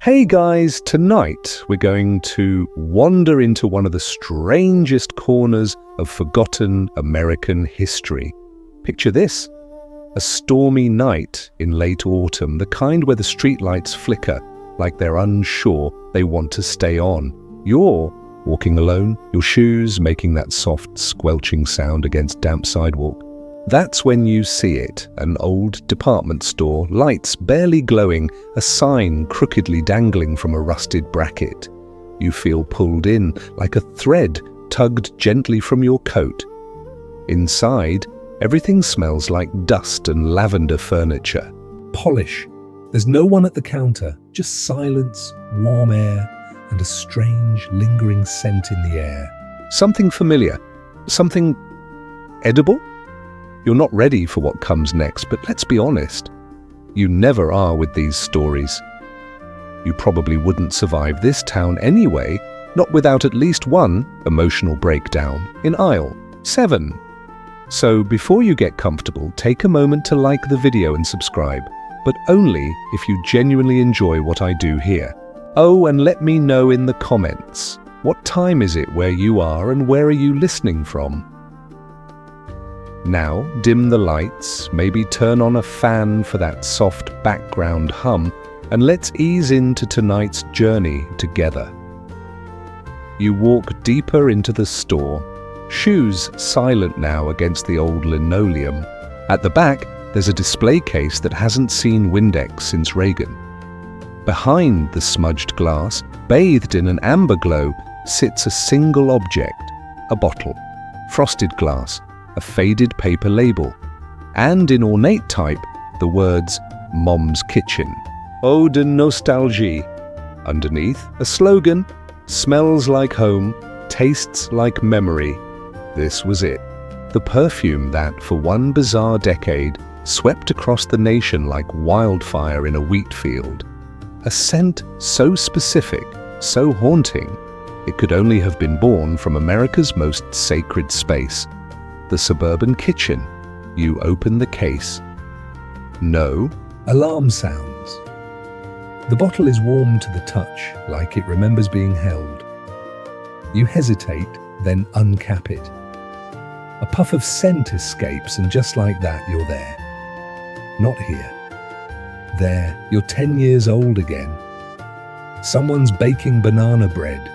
Hey guys, tonight we're going to wander into one of the strangest corners of forgotten American history. Picture this, a stormy night in late autumn, the kind where the streetlights flicker like they're unsure they want to stay on. You're walking alone, your shoes making that soft squelching sound against damp sidewalk. That's when you see it, an old department store, lights barely glowing, a sign crookedly dangling from a rusted bracket. You feel pulled in, like a thread tugged gently from your coat. Inside, everything smells like dust and lavender furniture. Polish. There's no one at the counter, just silence, warm air, and a strange, lingering scent in the air. Something familiar. Something edible? You're not ready for what comes next, but let's be honest. You never are with these stories. You probably wouldn't survive this town anyway, not without at least one emotional breakdown in aisle 7. So before you get comfortable, take a moment to like the video and subscribe, but only if you genuinely enjoy what I do here. Oh, and let me know in the comments, what time is it where you are and where are you listening from? Now, dim the lights, maybe turn on a fan for that soft background hum, and let's ease into tonight's journey together. You walk deeper into the store, shoes silent now against the old linoleum. At the back, there's a display case that hasn't seen Windex since Reagan. Behind the smudged glass, bathed in an amber glow, sits a single object, a bottle, frosted glass, a faded paper label, and in ornate type, the words Mom's Kitchen. Ode de Nostalgie. Underneath, a slogan, smells like home, tastes like memory. This was it. The perfume that, for one bizarre decade, swept across the nation like wildfire in a wheat field. A scent so specific, so haunting, it could only have been born from America's most sacred space, the suburban kitchen. You open the case. No alarm sounds. The bottle is warm to the touch, like it remembers being held. You hesitate, then uncap it. A puff of scent escapes, and just like that, you're there. Not here. There, you're 10 years old again. Someone's baking banana bread.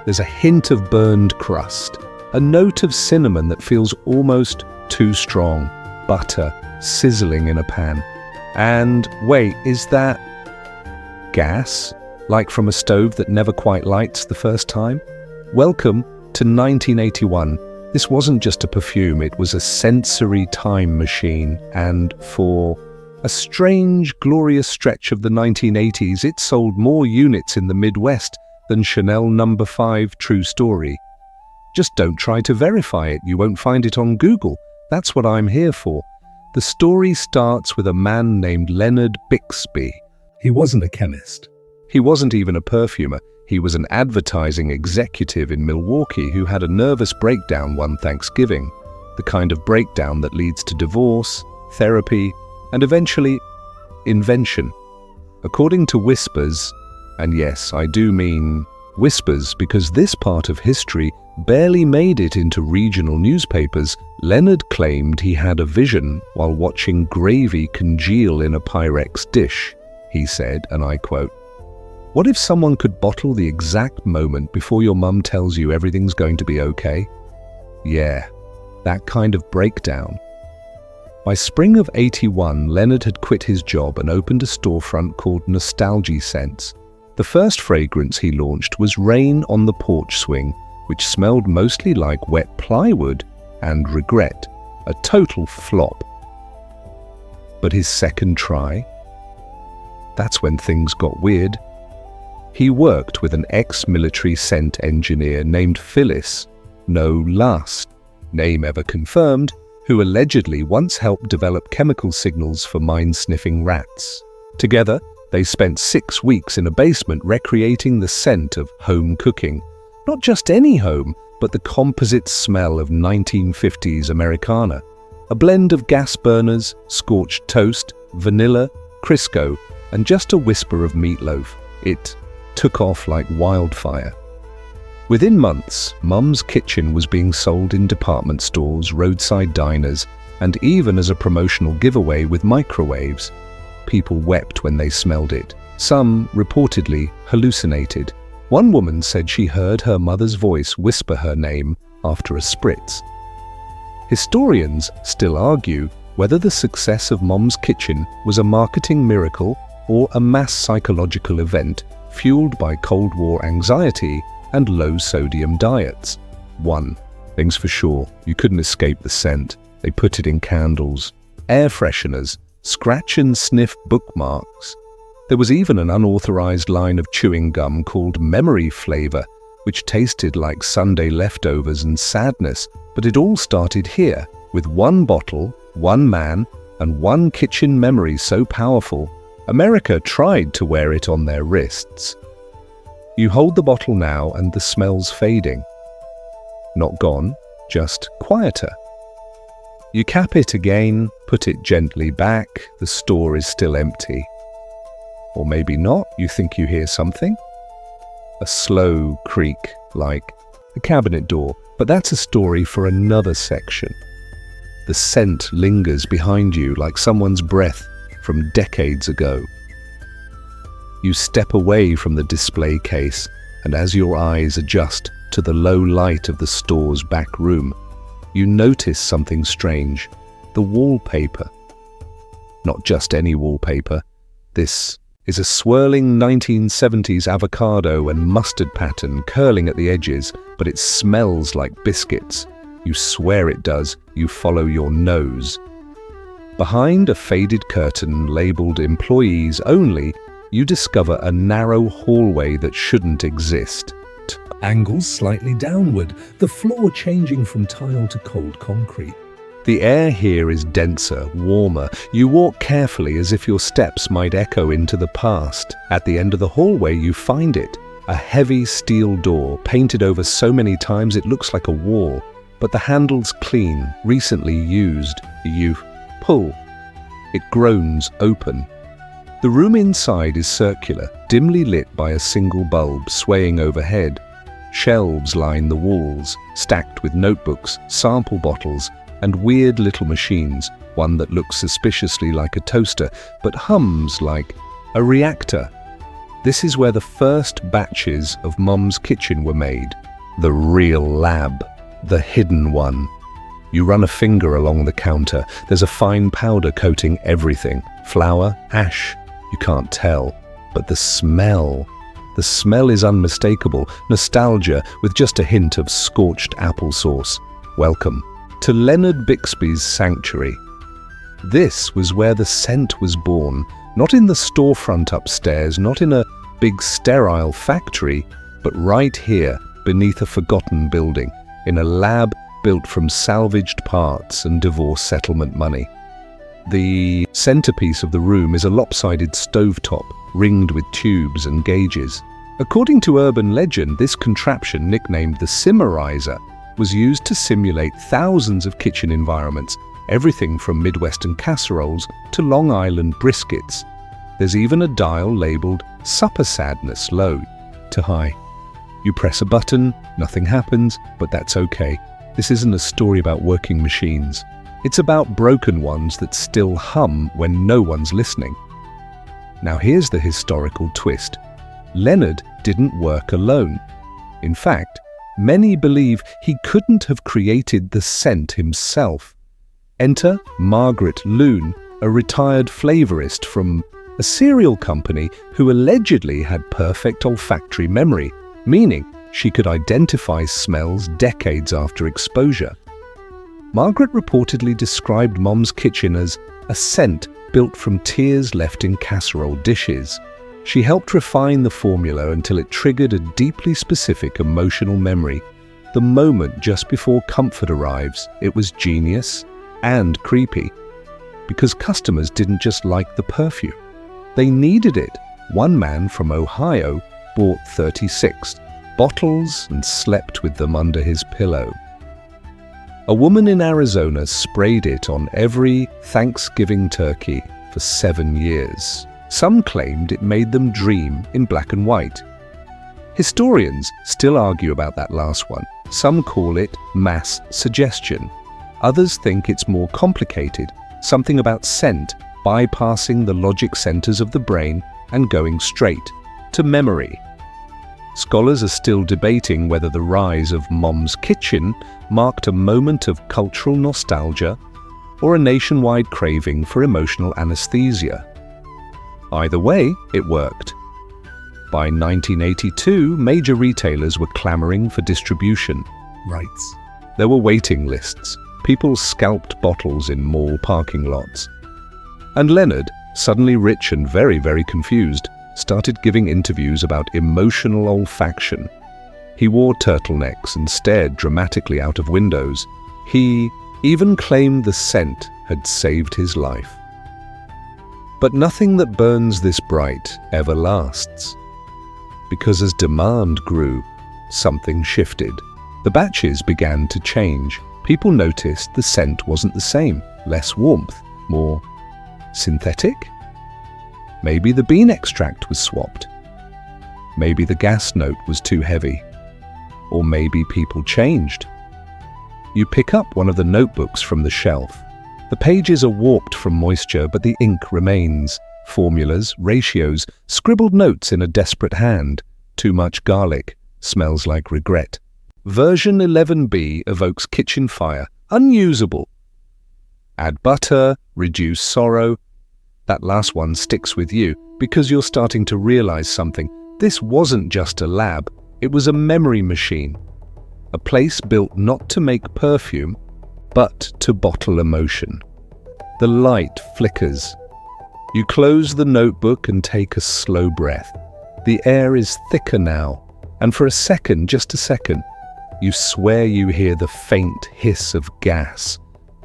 There's a hint of burned crust. A note of cinnamon that feels almost too strong, butter sizzling in a pan. And wait, is that gas? Like from a stove that never quite lights the first time? Welcome to 1981. This wasn't just a perfume, it was a sensory time machine, and for a strange, glorious stretch of the 1980s, it sold more units in the Midwest than Chanel No. 5 True Story. Just don't try to verify it, you won't find it on Google. That's what I'm here for. The story starts with a man named Leonard Bixby. He wasn't a chemist. He wasn't even a perfumer. He was an advertising executive in Milwaukee who had a nervous breakdown one Thanksgiving. The kind of breakdown that leads to divorce, therapy, and eventually, invention. According to whispers, and yes, I do mean whispers because this part of history barely made it into regional newspapers, Leonard claimed he had a vision while watching gravy congeal in a Pyrex dish. He said, and I quote, "What if someone could bottle the exact moment before your mum tells you everything's going to be okay?" Yeah, that kind of breakdown. By spring of '81, Leonard had quit his job and opened a storefront called Nostalgie Scents. The first fragrance he launched was Rain on the Porch Swing, which smelled mostly like wet plywood and regret, a total flop. But his second try? That's when things got weird. He worked with an ex-military scent engineer named Phyllis, no last name ever confirmed, who allegedly once helped develop chemical signals for mine-sniffing rats. Together, they spent 6 weeks in a basement recreating the scent of home cooking. Not just any home, but the composite smell of 1950s Americana. A blend of gas burners, scorched toast, vanilla, Crisco, and just a whisper of meatloaf. It took off like wildfire. Within months, Mum's Kitchen was being sold in department stores, roadside diners, and even as a promotional giveaway with microwaves. People wept when they smelled it. Some reportedly hallucinated. One woman said she heard her mother's voice whisper her name after a spritz. Historians still argue whether the success of Mum's Kitchen was a marketing miracle or a mass psychological event fueled by Cold War anxiety and low-sodium diets. One thing's for sure, you couldn't escape the scent. They put it in candles, air fresheners, scratch and sniff bookmarks. There was even an unauthorized line of chewing gum called Memory Flavor, which tasted like Sunday leftovers and sadness, but it all started here, with one bottle, one man, and one kitchen memory so powerful, America tried to wear it on their wrists. You hold the bottle now and the smell's fading. Not gone, just quieter. You cap it again, put it gently back, the store is still empty. Or maybe not, you think you hear something? A slow creak, like a cabinet door, but that's a story for another section. The scent lingers behind you like someone's breath from decades ago. You step away from the display case, and as your eyes adjust to the low light of the store's back room, you notice something strange. The wallpaper. Not just any wallpaper. This is a swirling 1970s avocado and mustard pattern curling at the edges, but it smells like biscuits. You swear it does. You follow your nose. Behind a faded curtain labeled Employees Only, you discover a narrow hallway that shouldn't exist. Angles slightly downward, the floor changing from tile to cold concrete. The air here is denser, warmer. You walk carefully as if your steps might echo into the past. At the end of the hallway you find it, a heavy steel door painted over so many times it looks like a wall, but the handle's clean, recently used. You pull. It groans open. The room inside is circular, dimly lit by a single bulb swaying overhead. Shelves line the walls, stacked with notebooks, sample bottles, and weird little machines, one that looks suspiciously like a toaster, but hums like a reactor. This is where the first batches of Mum's Kitchen were made. The real lab, the hidden one. You run a finger along the counter. There's a fine powder coating everything. Flour, ash, you can't tell. But the smell is unmistakable. Nostalgia with just a hint of scorched applesauce. Welcome to Leonard Bixby's sanctuary. This was where the scent was born, not in the storefront upstairs, not in a big sterile factory, but right here beneath a forgotten building, in a lab built from salvaged parts and divorce settlement money. The centerpiece of the room is a lopsided stovetop, ringed with tubes and gauges. According to urban legend, this contraption, nicknamed the Simmerizer, was used to simulate thousands of kitchen environments, everything from Midwestern casseroles to Long Island briskets. There's even a dial labeled Supper Sadness, low to high. You press a button, nothing happens, but that's okay. This isn't a story about working machines. It's about broken ones that still hum when no one's listening. Now here's the historical twist. Leonard didn't work alone. In fact, many believe he couldn't have created the scent himself. Enter Margaret Loon, a retired flavorist from a cereal company who allegedly had perfect olfactory memory, meaning she could identify smells decades after exposure. Margaret reportedly described Mom's Kitchen as a scent built from tears left in casserole dishes. She helped refine the formula until it triggered a deeply specific emotional memory. The moment just before comfort arrives, it was genius and creepy. Because customers didn't just like the perfume. They needed it. One man from Ohio bought 36 bottles and slept with them under his pillow. A woman in Arizona sprayed it on every Thanksgiving turkey for 7 years. Some claimed it made them dream in black and white. Historians still argue about that last one. Some call it mass suggestion. Others think it's more complicated, something about scent bypassing the logic centers of the brain and going straight to memory. Scholars are still debating whether the rise of Mom's Kitchen marked a moment of cultural nostalgia or a nationwide craving for emotional anesthesia. Either way, it worked. By 1982, major retailers were clamoring for distribution rights. There were waiting lists. People scalped bottles in mall parking lots. And Leonard, suddenly rich and very, very confused, started giving interviews about emotional olfaction. He wore turtlenecks and stared dramatically out of windows. He even claimed the scent had saved his life. But nothing that burns this bright ever lasts. Because as demand grew, something shifted. The batches began to change. People noticed the scent wasn't the same. Less warmth, more synthetic? Maybe the bean extract was swapped. Maybe the gas note was too heavy. Or maybe people changed. You pick up one of the notebooks from the shelf. The pages are warped from moisture, but the ink remains. Formulas, ratios, scribbled notes in a desperate hand. Too much garlic. Smells like regret. Version 11B evokes kitchen fire. Unusable. Add butter. Reduce sorrow. That last one sticks with you because you're starting to realize something. This wasn't just a lab. It was a memory machine. A place built not to make perfume, but to bottle emotion. The light flickers. You close the notebook and take a slow breath. The air is thicker now, and for a second, just a second, you swear you hear the faint hiss of gas,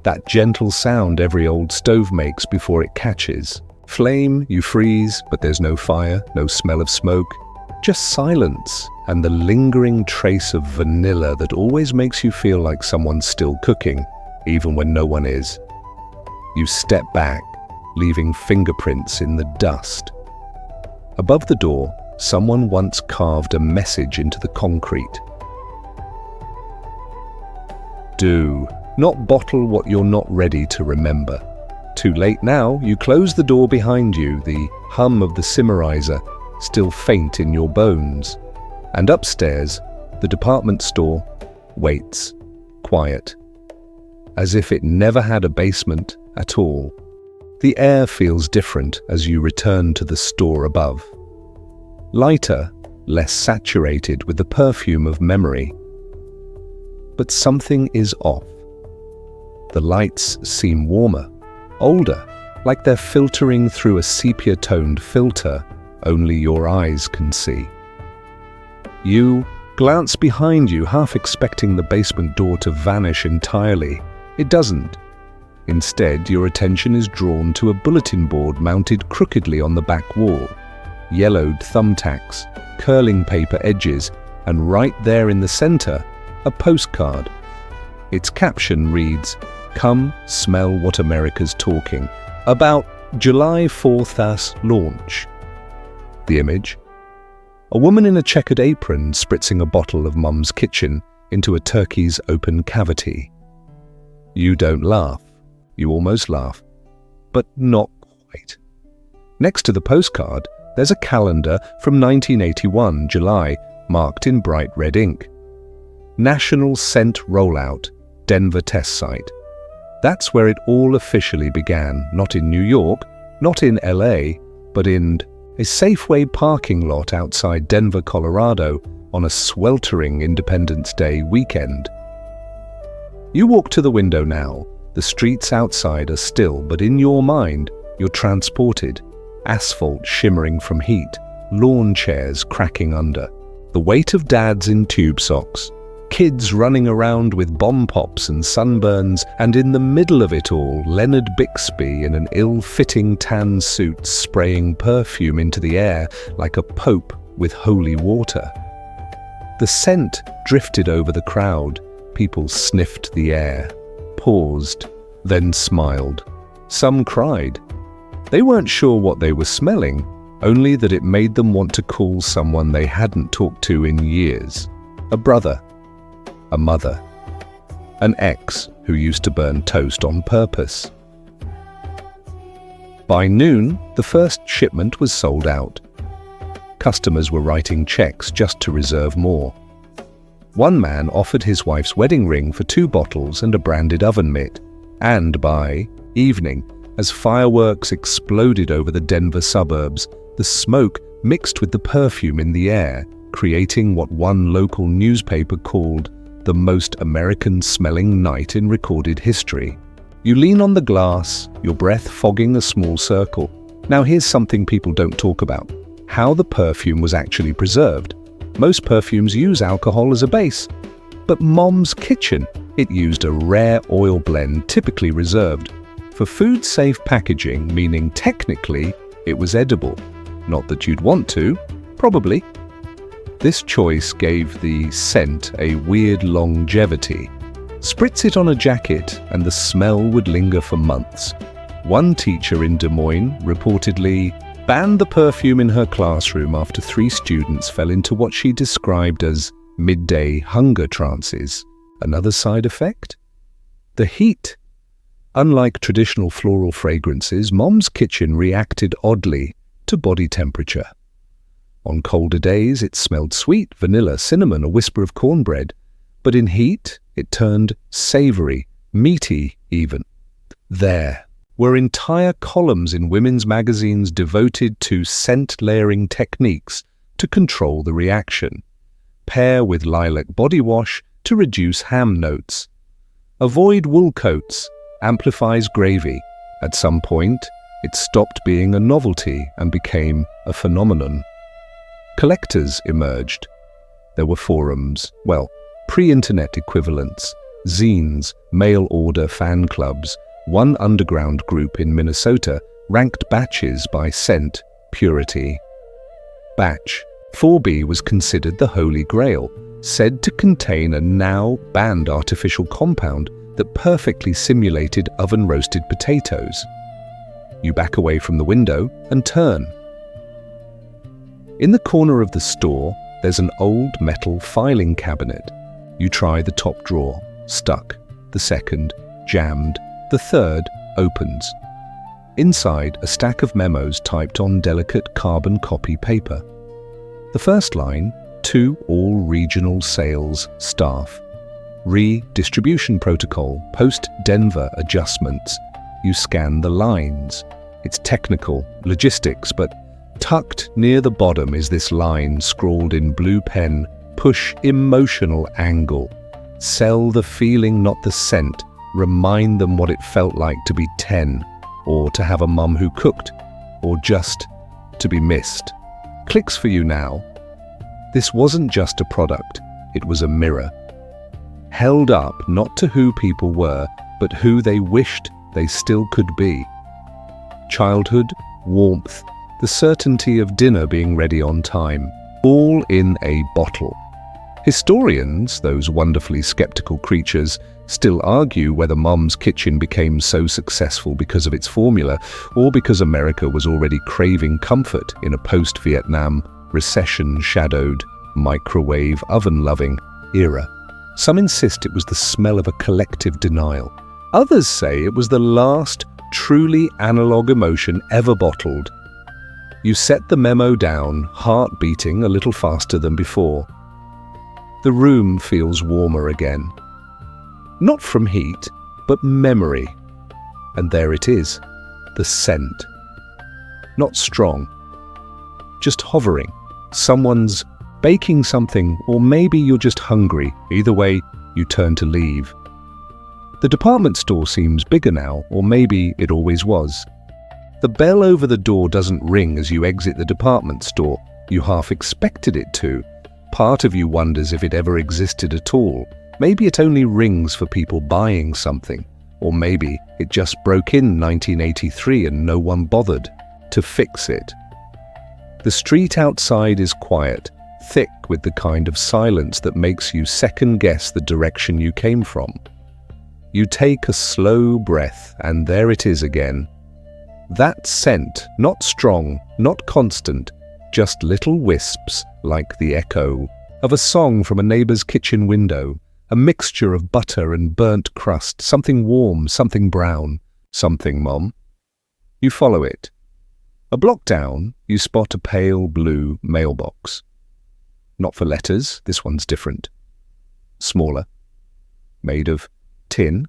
that gentle sound every old stove makes before it catches. Flame, you freeze, but there's no fire, no smell of smoke, just silence and the lingering trace of vanilla that always makes you feel like someone's still cooking, even when no one is. You step back, leaving fingerprints in the dust. Above the door, someone once carved a message into the concrete. Do not bottle what you're not ready to remember. Too late now, you close the door behind you, the hum of the simmerizer still faint in your bones. And upstairs, the department store waits, quiet, as if it never had a basement at all. The air feels different as you return to the store above. Lighter, less saturated with the perfume of memory. But something is off. The lights seem warmer, older, like they're filtering through a sepia-toned filter only your eyes can see. You glance behind you, half expecting the basement door to vanish entirely. It doesn't. Instead, your attention is drawn to a bulletin board mounted crookedly on the back wall. Yellowed thumbtacks, curling paper edges, and right there in the center, a postcard. Its caption reads, "Come smell what America's talking," about July 4th launch. The image? A woman in a checkered apron spritzing a bottle of Mum's Kitchen into a turkey's open cavity. You don't laugh. You almost laugh, but not quite. Next to the postcard, there's a calendar from 1981, July, marked in bright red ink. National Scent Rollout, Denver Test Site. That's where it all officially began, not in New York, not in LA, but in a Safeway parking lot outside Denver, Colorado, on a sweltering Independence Day weekend. You walk to the window now. The streets outside are still, but in your mind, you're transported. Asphalt shimmering from heat, lawn chairs cracking under, the weight of dads in tube socks, kids running around with bomb pops and sunburns, and in the middle of it all, Leonard Bixby in an ill-fitting tan suit spraying perfume into the air like a pope with holy water. The scent drifted over the crowd. People sniffed the air, paused, then smiled. Some cried. They weren't sure what they were smelling, only that it made them want to call someone they hadn't talked to in years. A brother, a mother, an ex who used to burn toast on purpose. By noon, the first shipment was sold out. Customers were writing checks just to reserve more. One man offered his wife's wedding ring for 2 bottles and a branded oven mitt, and by evening, as fireworks exploded over the Denver suburbs, the smoke mixed with the perfume in the air, creating what one local newspaper called the most American-smelling night in recorded history. You lean on the glass, your breath fogging a small circle. Now here's something people don't talk about: how the perfume was actually preserved. Most perfumes use alcohol as a base, but Mom's Kitchen, it used a rare oil blend typically reserved for food-safe packaging, meaning technically it was edible. Not that you'd want to, probably. This choice gave the scent a weird longevity. Spritz it on a jacket and the smell would linger for months. One teacher in Des Moines reportedly banned the perfume in her classroom after 3 students fell into what she described as midday hunger trances. Another side effect? The heat. Unlike traditional floral fragrances, Mom's Kitchen reacted oddly to body temperature. On colder days, it smelled sweet, vanilla, cinnamon, a whisper of cornbread. But in heat, it turned savory, meaty even. There were entire columns in women's magazines devoted to scent-layering techniques to control the reaction. Pair with lilac body wash to reduce ham notes. Avoid wool coats, amplifies gravy. At some point, it stopped being a novelty and became a phenomenon. Collectors emerged. There were forums, pre-internet equivalents, zines, mail-order fan clubs. One underground group in Minnesota ranked batches by scent purity. Batch 4B was considered the holy grail, said to contain a now banned artificial compound that perfectly simulated oven-roasted potatoes. You back away from the window and turn. In the corner of the store, there's an old metal filing cabinet. You try the top drawer, stuck. The second, jammed. The third, opens. Inside, a stack of memos typed on delicate carbon copy paper. The first line, to all regional sales staff. Redistribution protocol, post-Denver adjustments. You scan the lines. It's technical, logistics, but tucked near the bottom is this line scrawled in blue pen, push emotional angle. Sell the feeling, not the scent. Remind them what it felt like to be 10, or to have a mum who cooked, or just to be missed. Clicks for you now. This wasn't just a product, it was a mirror. Held up not to who people were, but who they wished they still could be. Childhood, warmth, the certainty of dinner being ready on time, all in a bottle. Historians, those wonderfully skeptical creatures, still argue whether Mom's Kitchen became so successful because of its formula or because America was already craving comfort in a post-Vietnam, recession-shadowed, microwave oven-loving era. Some insist it was the smell of a collective denial. Others say it was the last truly analog emotion ever bottled. You set the memo down, heart beating a little faster than before. The room feels warmer again. Not from heat, but memory. And there it is, the scent. Not strong, just hovering. Someone's baking something, or maybe you're just hungry. Either way, you turn to leave. The department store seems bigger now, or maybe it always was. The bell over the door doesn't ring as you exit the department store. You half expected it to. Part of you wonders if it ever existed at all. Maybe it only rings for people buying something. Or maybe it just broke in 1983 and no one bothered to fix it. The street outside is quiet, thick with the kind of silence that makes you second-guess the direction you came from. You take a slow breath, and there it is again. That scent, not strong, not constant, just little wisps like the echo of a song from a neighbor's kitchen window, a mixture of butter and burnt crust, something warm, something brown, something, Mom. You follow it. A block down, you spot a pale blue mailbox. Not for letters, this one's different. Smaller, made of tin.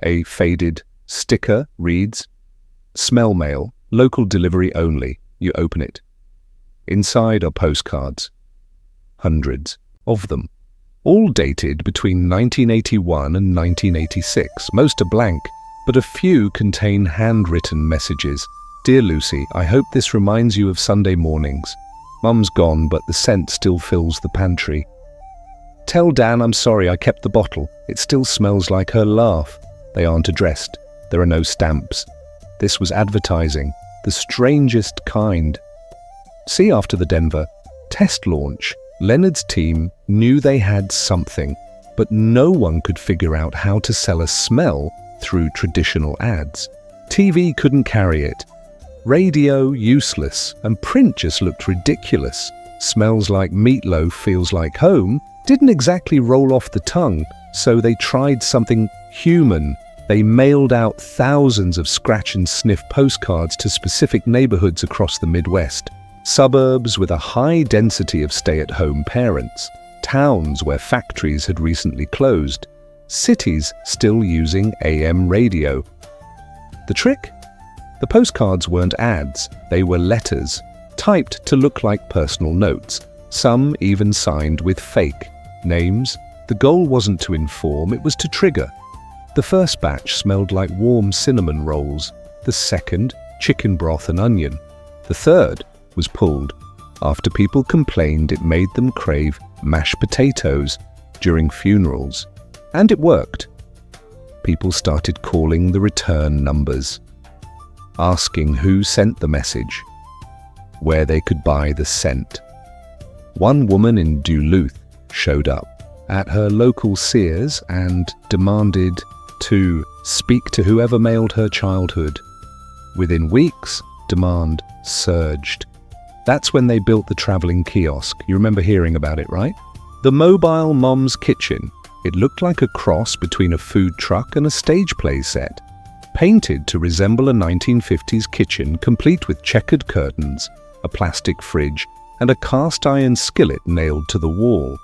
A faded sticker reads, "Smell mail, local delivery only." You open it. Inside are postcards. Hundreds of them. All dated between 1981 and 1986. Most are blank, but a few contain handwritten messages. "Dear Lucy, I hope this reminds you of Sunday mornings. Mum's gone, but the scent still fills the pantry. Tell Dan I'm sorry I kept the bottle. It still smells like her laugh." They aren't addressed. There are no stamps. This was advertising, the strangest kind. See, after the Denver test launch, Leonard's team knew they had something, but no one could figure out how to sell a smell through traditional ads. TV couldn't carry it. Radio, useless, and print just looked ridiculous. "Smells like meatloaf, feels like home" didn't exactly roll off the tongue, so they tried something human. They mailed out thousands of scratch and sniff postcards to specific neighborhoods across the Midwest. Suburbs with a high density of stay-at-home parents. Towns where factories had recently closed. Cities still using AM radio. The trick? The postcards weren't ads, they were letters, typed to look like personal notes, some even signed with fake names. The goal wasn't to inform, it was to trigger. The first batch smelled like warm cinnamon rolls, the second, chicken broth and onion. The third was pulled after people complained it made them crave mashed potatoes during funerals. And it worked. People started calling the return numbers, asking who sent the message, where they could buy the scent. One woman in Duluth showed up at her local Sears and demanded to speak to whoever mailed her childhood. Within weeks, demand surged. That's when they built the traveling kiosk. You remember hearing about it, right? The mobile mom's kitchen. It looked like a cross between a food truck and a stage play set. Painted to resemble a 1950s kitchen, complete with checkered curtains, a plastic fridge, and a cast-iron skillet nailed to the wall.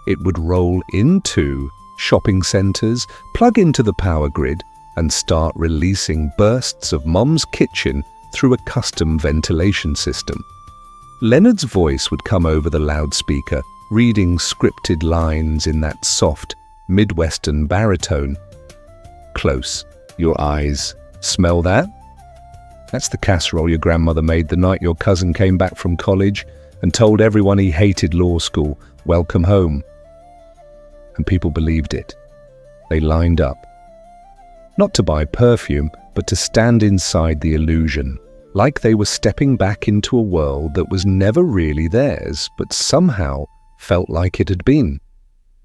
It would roll into shopping centers, plug into the power grid, and start releasing bursts of Mom's kitchen through a custom ventilation system. Leonard's voice would come over the loudspeaker, reading scripted lines in that soft, Midwestern baritone. "Close. Your eyes. Smell that? That's the casserole your grandmother made the night your cousin came back from college and told everyone he hated law school. Welcome home." And people believed it. They lined up. Not to buy perfume, but to stand inside the illusion, like they were stepping back into a world that was never really theirs, but somehow felt like it had been.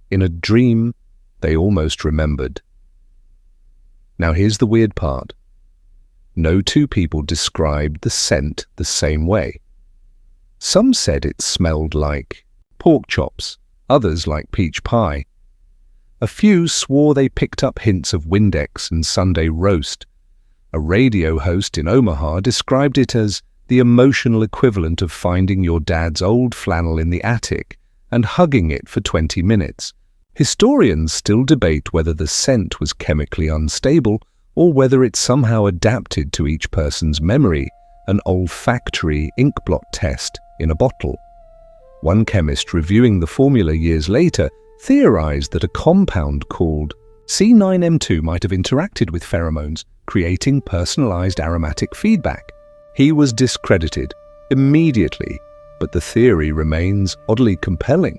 In a dream they almost remembered. Now here's the weird part. No two people described the scent the same way. Some said it smelled like pork chops, others like peach pie. A few swore they picked up hints of Windex and Sunday roast. A radio host in Omaha described it as the emotional equivalent of finding your dad's old flannel in the attic and hugging it for 20 minutes. Historians still debate whether the scent was chemically unstable or whether it somehow adapted to each person's memory, an olfactory ink blot test in a bottle. One chemist reviewing the formula years later theorized that a compound called C9M2 might have interacted with pheromones, creating personalized aromatic feedback. He was discredited immediately, but the theory remains oddly compelling.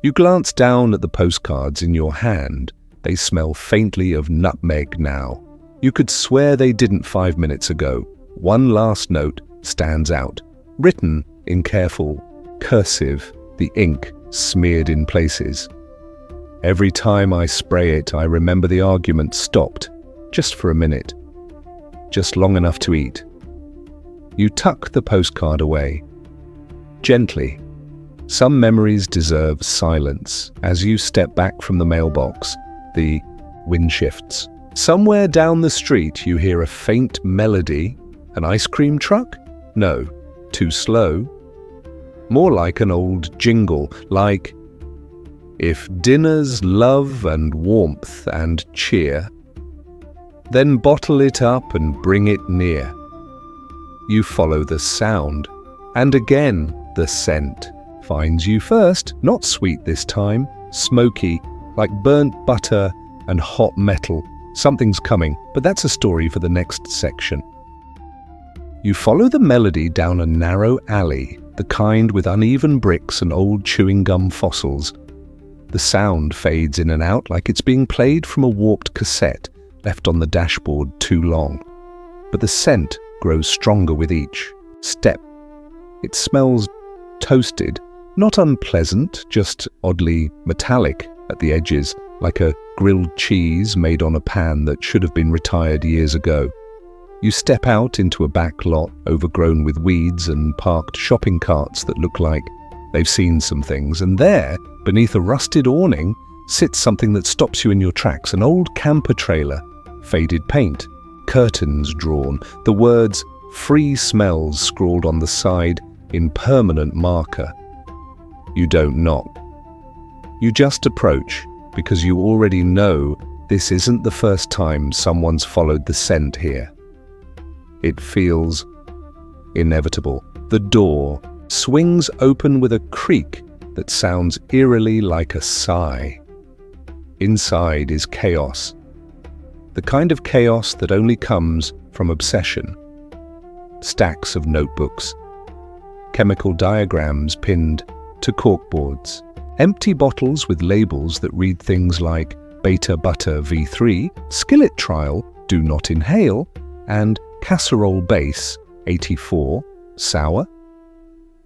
You glance down at the postcards in your hand. They smell faintly of nutmeg now. You could swear they didn't 5 minutes ago. One last note stands out, written in careful cursive, the ink smeared in places. "Every time I spray it, I remember the argument stopped, just for a minute. just long enough to eat. You tuck the postcard away. Gently. Some memories deserve silence. As you step back from the mailbox, the wind shifts. Somewhere down the street you hear a faint melody. An ice cream truck? No, too slow. More like an old jingle, like, "If dinner's love and warmth and cheer, then bottle it up and bring it near." You follow the sound, and again the scent finds you first, not sweet this time, smoky, like burnt butter and hot metal. Something's coming, but that's a story for the next section. You follow the melody down a narrow alley, the kind with uneven bricks and old chewing gum fossils. The sound fades in and out like it's being played from a warped cassette left on the dashboard too long. But the scent grows stronger with each step. It smells toasted, not unpleasant, just oddly metallic at the edges, like a grilled cheese made on a pan that should have been retired years ago. You step out into a back lot overgrown with weeds and parked shopping carts that look like they've seen some things, and there, beneath a rusted awning, sits something that stops you in your tracks, an old camper trailer, faded paint, curtains drawn, the words "Free Smells" scrawled on the side in permanent marker. You don't knock. You just approach, because you already know this isn't the first time someone's followed the scent here. It feels inevitable. The door swings open with a creak that sounds eerily like a sigh. Inside is chaos. The kind of chaos that only comes from obsession. Stacks of notebooks, chemical diagrams pinned to corkboards, empty bottles with labels that read things like Beta Butter V3, Skillet Trial, Do Not Inhale, and Casserole Base 84, Sour.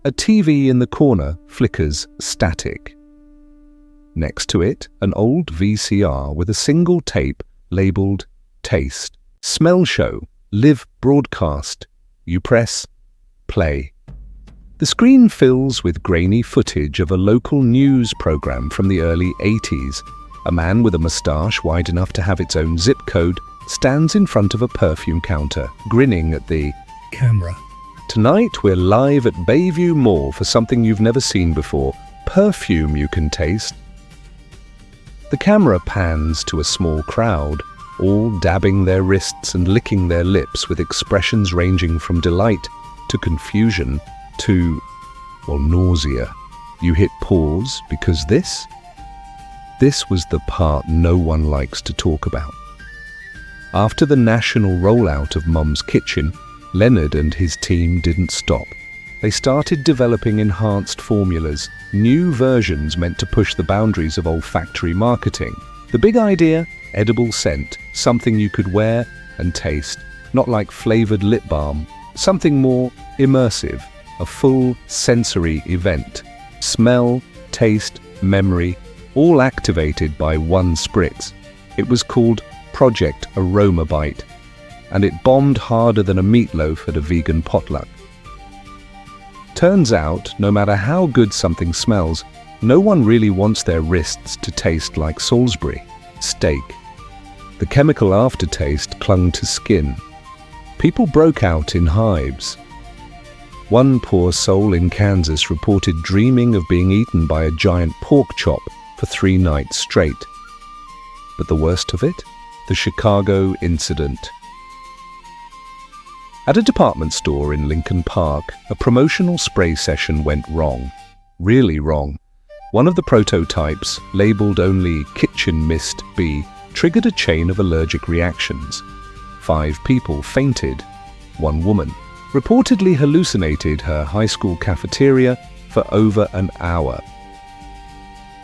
A TV in the corner flickers static. Next to it, an old VCR with a single tape labeled Taste. Smell Show, Live Broadcast. You press play. The screen fills with grainy footage of a local news program from the early 80s. A man with a moustache wide enough to have its own zip code stands in front of a perfume counter, grinning at the camera. Tonight we're live at Bayview Mall for something you've never seen before, perfume you can taste. The camera pans to a small crowd, all dabbing their wrists and licking their lips with expressions ranging from delight to confusion to, well, nausea. You hit pause because this was the part no one likes to talk about. After the national rollout of Mum's Kitchen, Leonard and his team didn't stop. They started developing enhanced formulas, new versions meant to push the boundaries of olfactory marketing. The big idea? Edible scent, something you could wear and taste, not like flavored lip balm, something more immersive, a full sensory event. Smell, taste, memory, all activated by one spritz. It was called Project Aroma Bite, and it bombed harder than a meatloaf at a vegan potluck. Turns out, no matter how good something smells, no one really wants their wrists to taste like Salisbury steak. The chemical aftertaste clung to skin. People broke out in hives. One poor soul in Kansas reported dreaming of being eaten by a giant pork chop for 3 nights straight. But the worst of it? The Chicago incident. At a department store in Lincoln Park, a promotional spray session went wrong. Really wrong. One of the prototypes, labeled only Kitchen Mist B, triggered a chain of allergic reactions. 5 people fainted. 1 woman reportedly hallucinated her high school cafeteria for over an hour.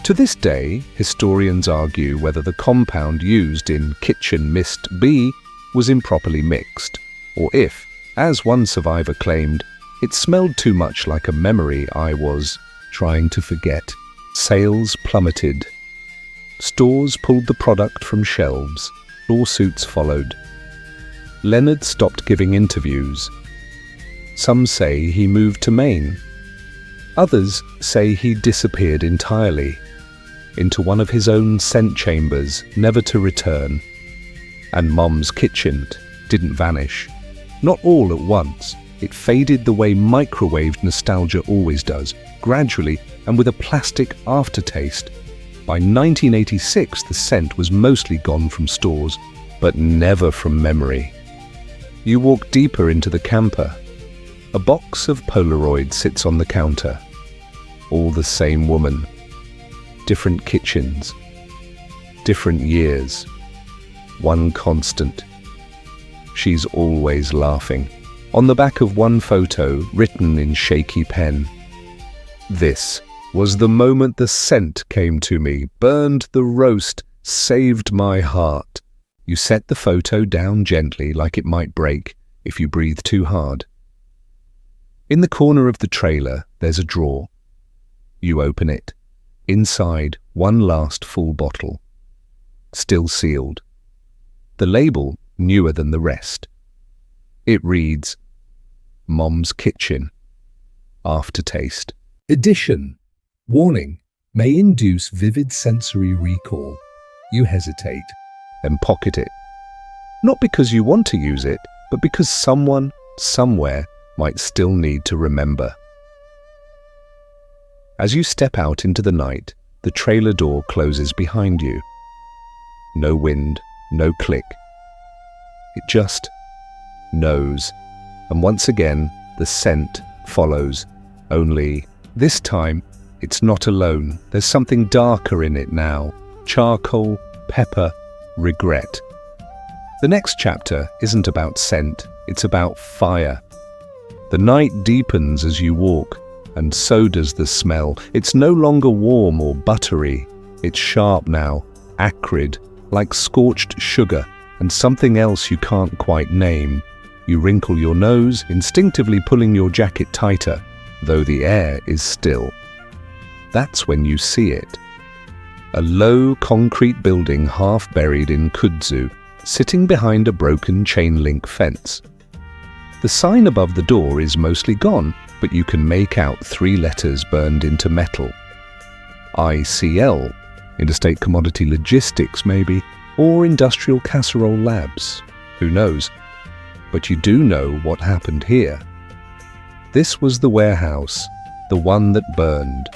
To this day, historians argue whether the compound used in Kitchen Mist B was improperly mixed, or if, as one survivor claimed, it smelled too much like a memory I was trying to forget. Sales plummeted. Stores pulled the product from shelves. Lawsuits followed. Leonard stopped giving interviews. Some say he moved to Maine. Others say he disappeared entirely, into one of his own scent chambers, never to return. And Mom's kitchen didn't vanish. Not all at once. It faded the way microwaved nostalgia always does, gradually and with a plastic aftertaste. By 1986, the scent was mostly gone from stores, but never from memory. You walk deeper into the camper. A box of Polaroids sits on the counter. All the same woman. Different kitchens. Different years. One constant. She's always laughing. On the back of one photo, written in shaky pen. This was the moment the scent came to me, burned the roast, saved my heart. You set the photo down gently, like it might break if you breathe too hard. In the corner of the trailer, there's a drawer. You open it. Inside, one last full bottle. Still sealed. The label newer than the rest. It reads, Mom's Kitchen. Aftertaste. Edition. Warning. May induce vivid sensory recall. You hesitate, then pocket it. Not because you want to use it, but because someone, somewhere, might still need to remember. As you step out into the night, the trailer door closes behind you. No wind, no click. It just knows. And once again, the scent follows. Only, this time, it's not alone. There's something darker in it now. Charcoal, pepper, regret. The next chapter isn't about scent, it's about fire. The night deepens as you walk, and so does the smell. It's no longer warm or buttery. It's sharp now, acrid, like scorched sugar, and something else you can't quite name. You wrinkle your nose, instinctively pulling your jacket tighter, though the air is still. That's when you see it. A low concrete building half buried in kudzu, sitting behind a broken chain-link fence. The sign above the door is mostly gone, but you can make out 3 letters burned into metal. ICL, Interstate Commodity Logistics maybe, or Industrial Casserole Labs. Who knows? But you do know what happened here. This was the warehouse, the one that burned.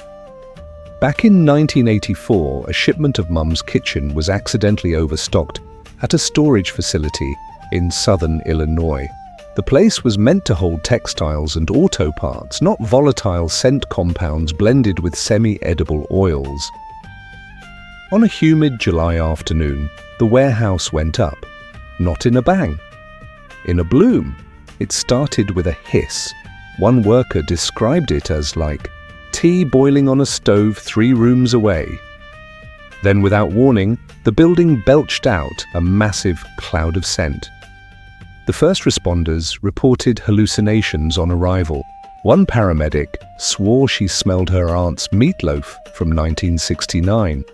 Back in 1984, a shipment of Mum's Kitchen was accidentally overstocked at a storage facility in southern Illinois. The place was meant to hold textiles and auto parts, not volatile scent compounds blended with semi-edible oils. On a humid July afternoon, the warehouse went up, not in a bang, in a bloom. It started with a hiss. One worker described it as like tea boiling on a stove 3 rooms away. Then, without warning, the building belched out a massive cloud of scent. The first responders reported hallucinations on arrival. One paramedic swore she smelled her aunt's meatloaf from 1969.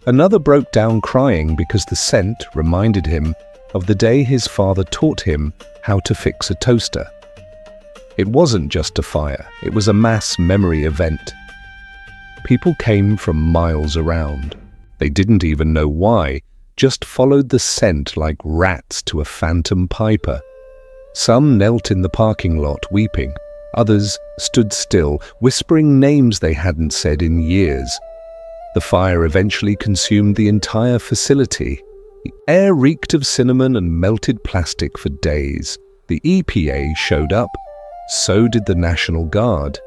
Another broke down crying because the scent reminded him of the day his father taught him how to fix a toaster. It wasn't just a fire, it was a mass memory event. People came from miles around. They didn't even know why, just followed the scent like rats to a phantom piper. Some knelt in the parking lot weeping. Others stood still, whispering names they hadn't said in years. The fire eventually consumed the entire facility. The air reeked of cinnamon and melted plastic for days. The EPA showed up. So did the National Guard.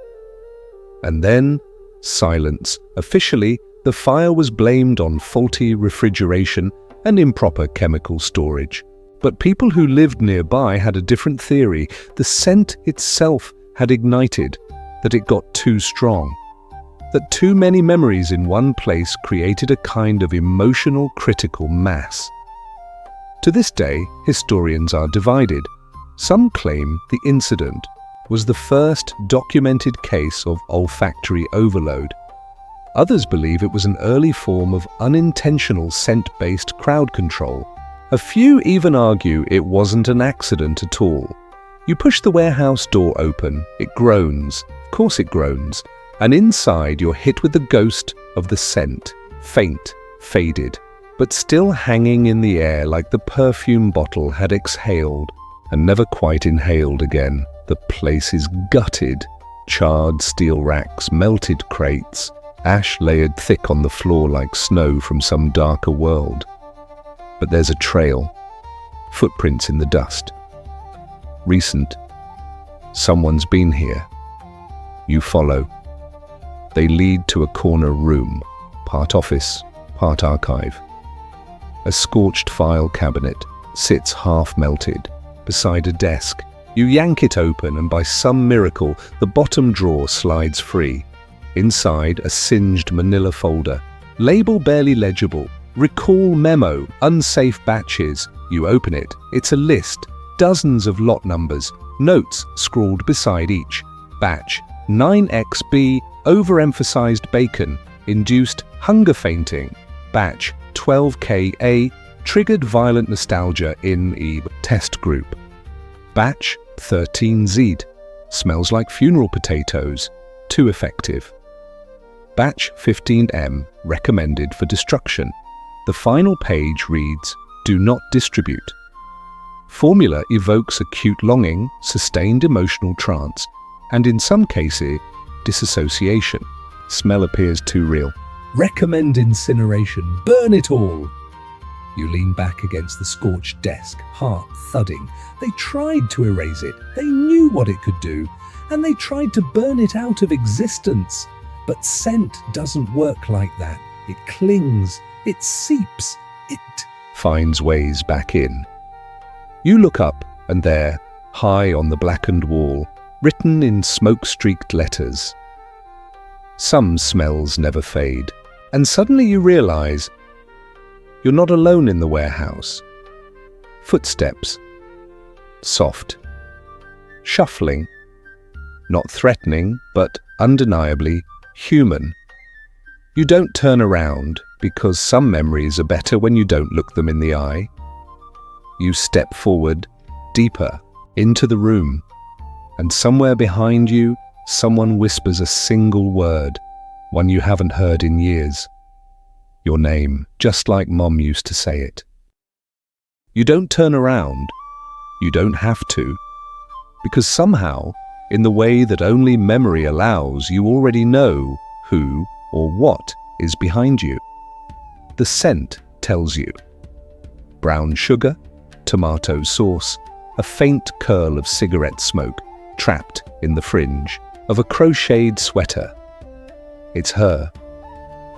And then, silence. Officially, the fire was blamed on faulty refrigeration and improper chemical storage. But people who lived nearby had a different theory. The scent itself had ignited, that it got too strong, that too many memories in one place created a kind of emotional critical mass. To this day, historians are divided. Some claim the incident was the first documented case of olfactory overload. Others believe it was an early form of unintentional scent-based crowd control, A few even argue it wasn't an accident at all. You push the warehouse door open, it groans, of course it groans, and inside you're hit with the ghost of the scent, faint, faded, but still hanging in the air like the perfume bottle had exhaled and never quite inhaled again. The place is gutted, charred steel racks, melted crates, ash layered thick on the floor like snow from some darker world. But there's a trail, footprints in the dust. Recent. Someone's been here. You follow. They lead to a corner room, part office, part archive. A scorched file cabinet sits half-melted beside a desk. You yank it open and by some miracle, the bottom drawer slides free. Inside, a singed manila folder. Label barely legible. Recall memo, unsafe batches. You open it. It's a list. Dozens of lot numbers, notes scrawled beside each. Batch 9XB, overemphasized bacon, induced hunger fainting. Batch 12KA, triggered violent nostalgia in EB test group. Batch 13Z, smells like funeral potatoes, too effective. Batch 15M, recommended for destruction. The final page reads, do not distribute. Formula evokes acute longing, sustained emotional trance, and in some cases, disassociation. Smell appears too real. Recommend incineration. Burn it all. You lean back against the scorched desk, heart thudding. They tried to erase it. They knew what it could do, and they tried to burn it out of existence. But scent doesn't work like that. It clings, it seeps, it finds ways back in. You look up, and there, high on the blackened wall, written in smoke-streaked letters, some smells never fade. And suddenly you realize you're not alone in the warehouse. Footsteps. Soft. Shuffling. Not threatening, but undeniably human. You don't turn around because some memories are better when you don't look them in the eye. You step forward, deeper, into the room, and somewhere behind you, someone whispers a single word, one you haven't heard in years. Your name, just like Mom used to say it. You don't turn around. You don't have to. Because somehow, in the way that only memory allows, you already know who or what is behind you. The scent tells you. Brown sugar, tomato sauce, a faint curl of cigarette smoke trapped in the fringe of a crocheted sweater. It's her,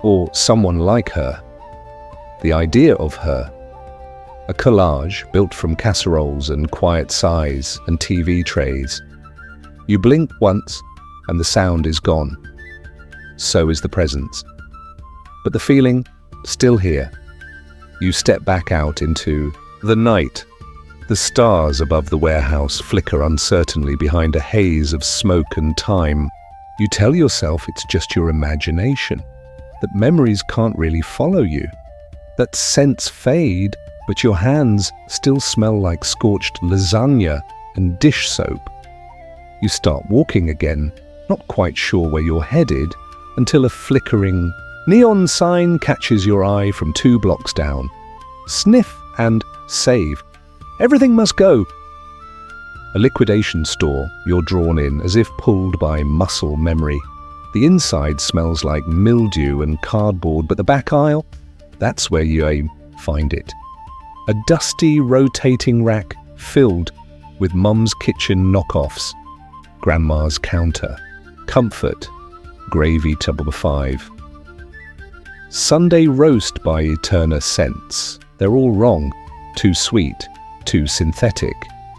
or someone like her. The idea of her. A collage built from casseroles and quiet sighs and TV trays. You blink once and the sound is gone. So is the presence. But the feeling, still here. You step back out into the night. The stars above the warehouse flicker uncertainly behind a haze of smoke and time. You tell yourself it's just your imagination, that memories can't really follow you, that scents fade, but your hands still smell like scorched lasagna and dish soap. You start walking again, not quite sure where you're headed, until a flickering neon sign catches your eye from 2 blocks down. Sniff and save. Everything must go. A liquidation store, you're drawn in as if pulled by muscle memory. The inside smells like mildew and cardboard, but the back aisle, that's where you find it. A dusty, rotating rack filled with Mum's kitchen knockoffs. Grandma's counter. Comfort. Gravy tub 5. Sunday roast by Eterna Scents. They're all wrong. Too sweet. Too synthetic.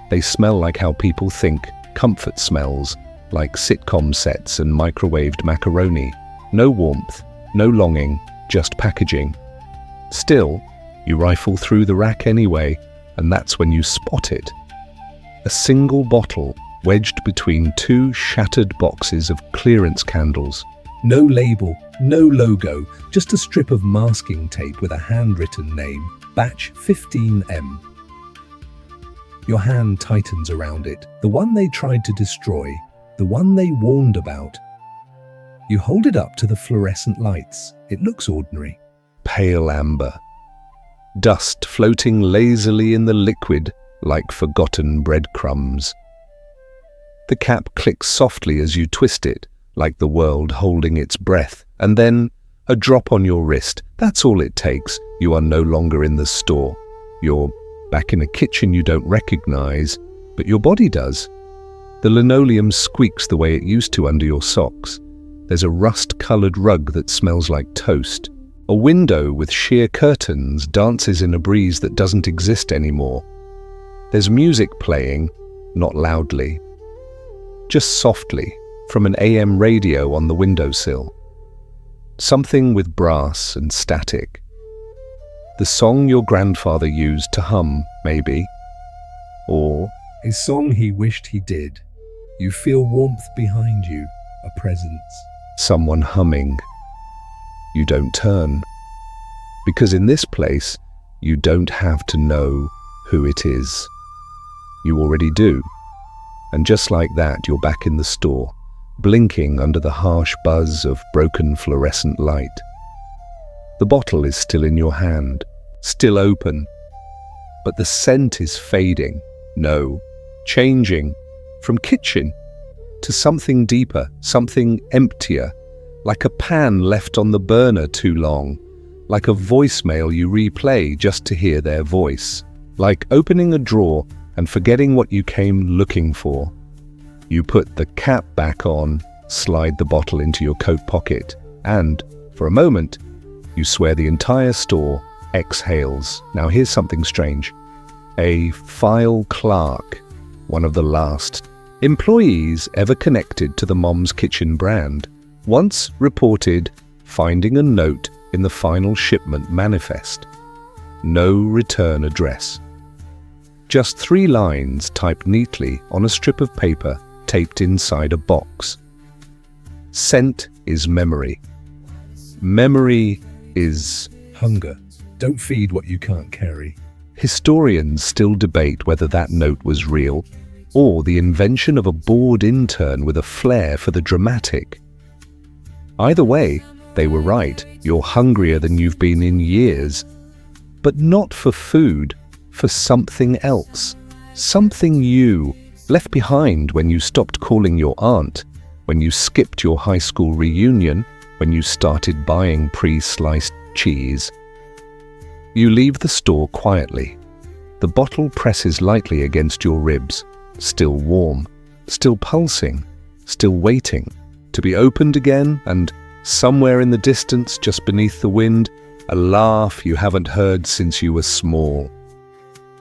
They smell like how people think comfort smells, like sitcom sets and microwaved macaroni. No warmth, no longing, just packaging. Still, you rifle through the rack anyway, and that's when you spot it. A single bottle wedged between 2 shattered boxes of clearance candles. No label, no logo, just a strip of masking tape with a handwritten name, batch 15M. Your hand tightens around it, the one they tried to destroy, the one they warned about. You hold it up to the fluorescent lights. It looks ordinary. Pale amber. Dust floating lazily in the liquid like forgotten breadcrumbs. The cap clicks softly as you twist it, like the world holding its breath, and then a drop on your wrist. That's all it takes. You are no longer in the store. You're back in a kitchen you don't recognize, but your body does. The linoleum squeaks the way it used to under your socks. There's a rust-colored rug that smells like toast. A window with sheer curtains dances in a breeze that doesn't exist anymore. There's music playing, not loudly, just softly, from an AM radio on the windowsill. Something with brass and static. The song your grandfather used to hum, maybe. Or a song he wished he did. You feel warmth behind you, a presence. Someone humming. You don't turn. Because in this place, you don't have to know who it is. You already do. And just like that, you're back in the store, blinking under the harsh buzz of broken fluorescent light. The bottle is still in your hand, still open, but the scent is fading. No, changing from kitchen to something deeper, something emptier, like a pan left on the burner too long, like a voicemail you replay just to hear their voice, like opening a drawer and forgetting what you came looking for. You put the cap back on, slide the bottle into your coat pocket, and, for a moment, you swear the entire store exhales. Now here's something strange. A file clerk, one of the last employees ever connected to the Mom's Kitchen brand, once reported finding a note in the final shipment manifest. No return address. Just 3 lines typed neatly on a strip of paper taped inside a box. Scent is memory. Memory is hunger. Don't feed what you can't carry. Historians still debate whether that note was real or the invention of a bored intern with a flair for the dramatic. Either way, they were right. You're hungrier than you've been in years. But not for food, for something else. Something you left behind when you stopped calling your aunt, when you skipped your high school reunion, when you started buying pre-sliced cheese. You leave the store quietly. The bottle presses lightly against your ribs, still warm, still pulsing, still waiting to be opened again, and somewhere in the distance, just beneath the wind, a laugh you haven't heard since you were small.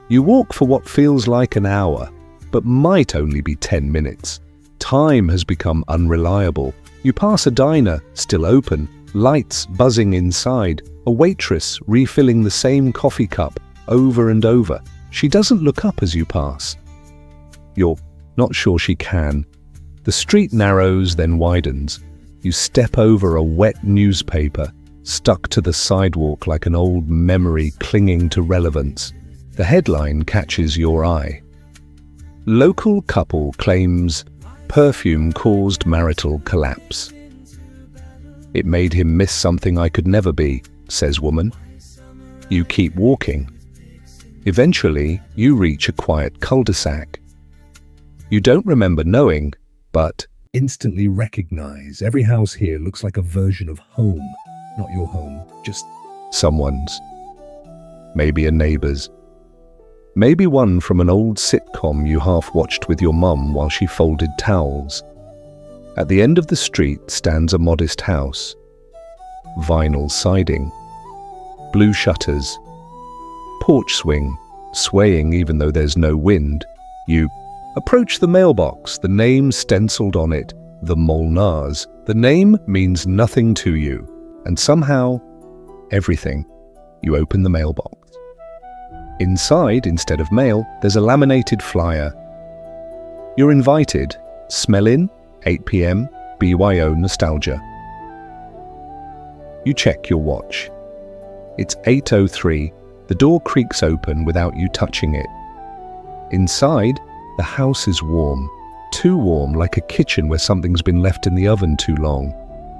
You walk for what feels like an hour, but might only be 10 minutes. Time has become unreliable. You pass a diner, still open, lights buzzing inside, a waitress refilling the same coffee cup over and over. She doesn't look up as you pass. You're not sure she can. The street narrows, then widens. You step over a wet newspaper, stuck to the sidewalk like an old memory clinging to relevance. The headline catches your eye. Local couple claims perfume caused marital collapse. It made him miss something I could never be, says woman. You keep walking. Eventually, you reach a quiet cul-de-sac. You don't remember knowing, but instantly recognize every house here looks like a version of home. Not your home, just someone's. Maybe a neighbor's. Maybe one from an old sitcom you half-watched with your mum while she folded towels. At the end of the street stands a modest house. Vinyl siding. Blue shutters. Porch swing, swaying even though there's no wind. You approach the mailbox, the name stenciled on it, the Molnars. The name means nothing to you, and somehow, everything. You open the mailbox. Inside, instead of mail, there's a laminated flyer. You're invited. Smell in, 8 p.m, BYO Nostalgia. You check your watch. It's 8:03. The door creaks open without you touching it. Inside, the house is warm. Too warm, like a kitchen where something's been left in the oven too long.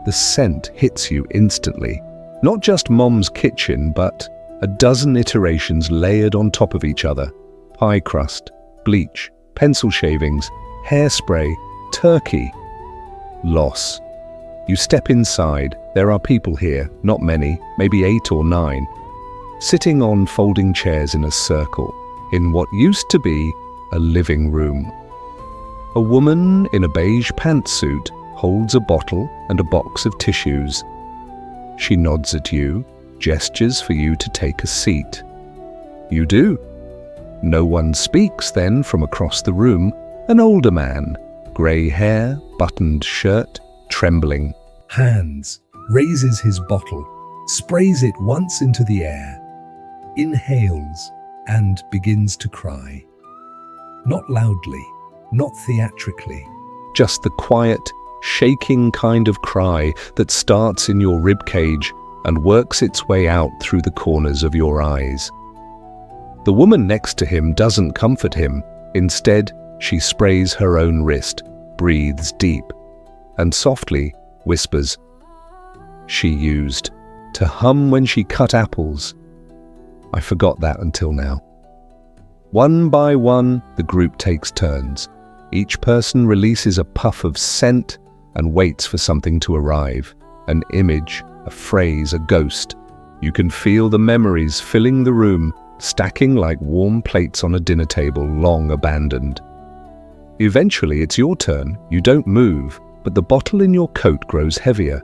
The scent hits you instantly. Not just Mom's kitchen, but a dozen iterations layered on top of each other. Pie crust, bleach, pencil shavings, hairspray, turkey. Loss. You step inside. There are people here, not many, maybe 8 or 9, sitting on folding chairs in a circle, in what used to be a living room. A woman in a beige pantsuit holds a bottle and a box of tissues. She nods at you, gestures for you to take a seat. You do. No one speaks then from across the room, an older man, grey hair, buttoned shirt, trembling hands, raises his bottle, sprays it once into the air, inhales, and begins to cry. Not loudly, not theatrically, just the quiet, shaking kind of cry that starts in your ribcage and works its way out through the corners of your eyes. The woman next to him doesn't comfort him. Instead, she sprays her own wrist, breathes deep, and softly whispers, "She used to hum when she cut apples." I forgot that until now. One by one, the group takes turns. Each person releases a puff of scent and waits for something to arrive. An image, a phrase, a ghost. You can feel the memories filling the room, stacking like warm plates on a dinner table long abandoned. Eventually, it's your turn. You don't move, but the bottle in your coat grows heavier.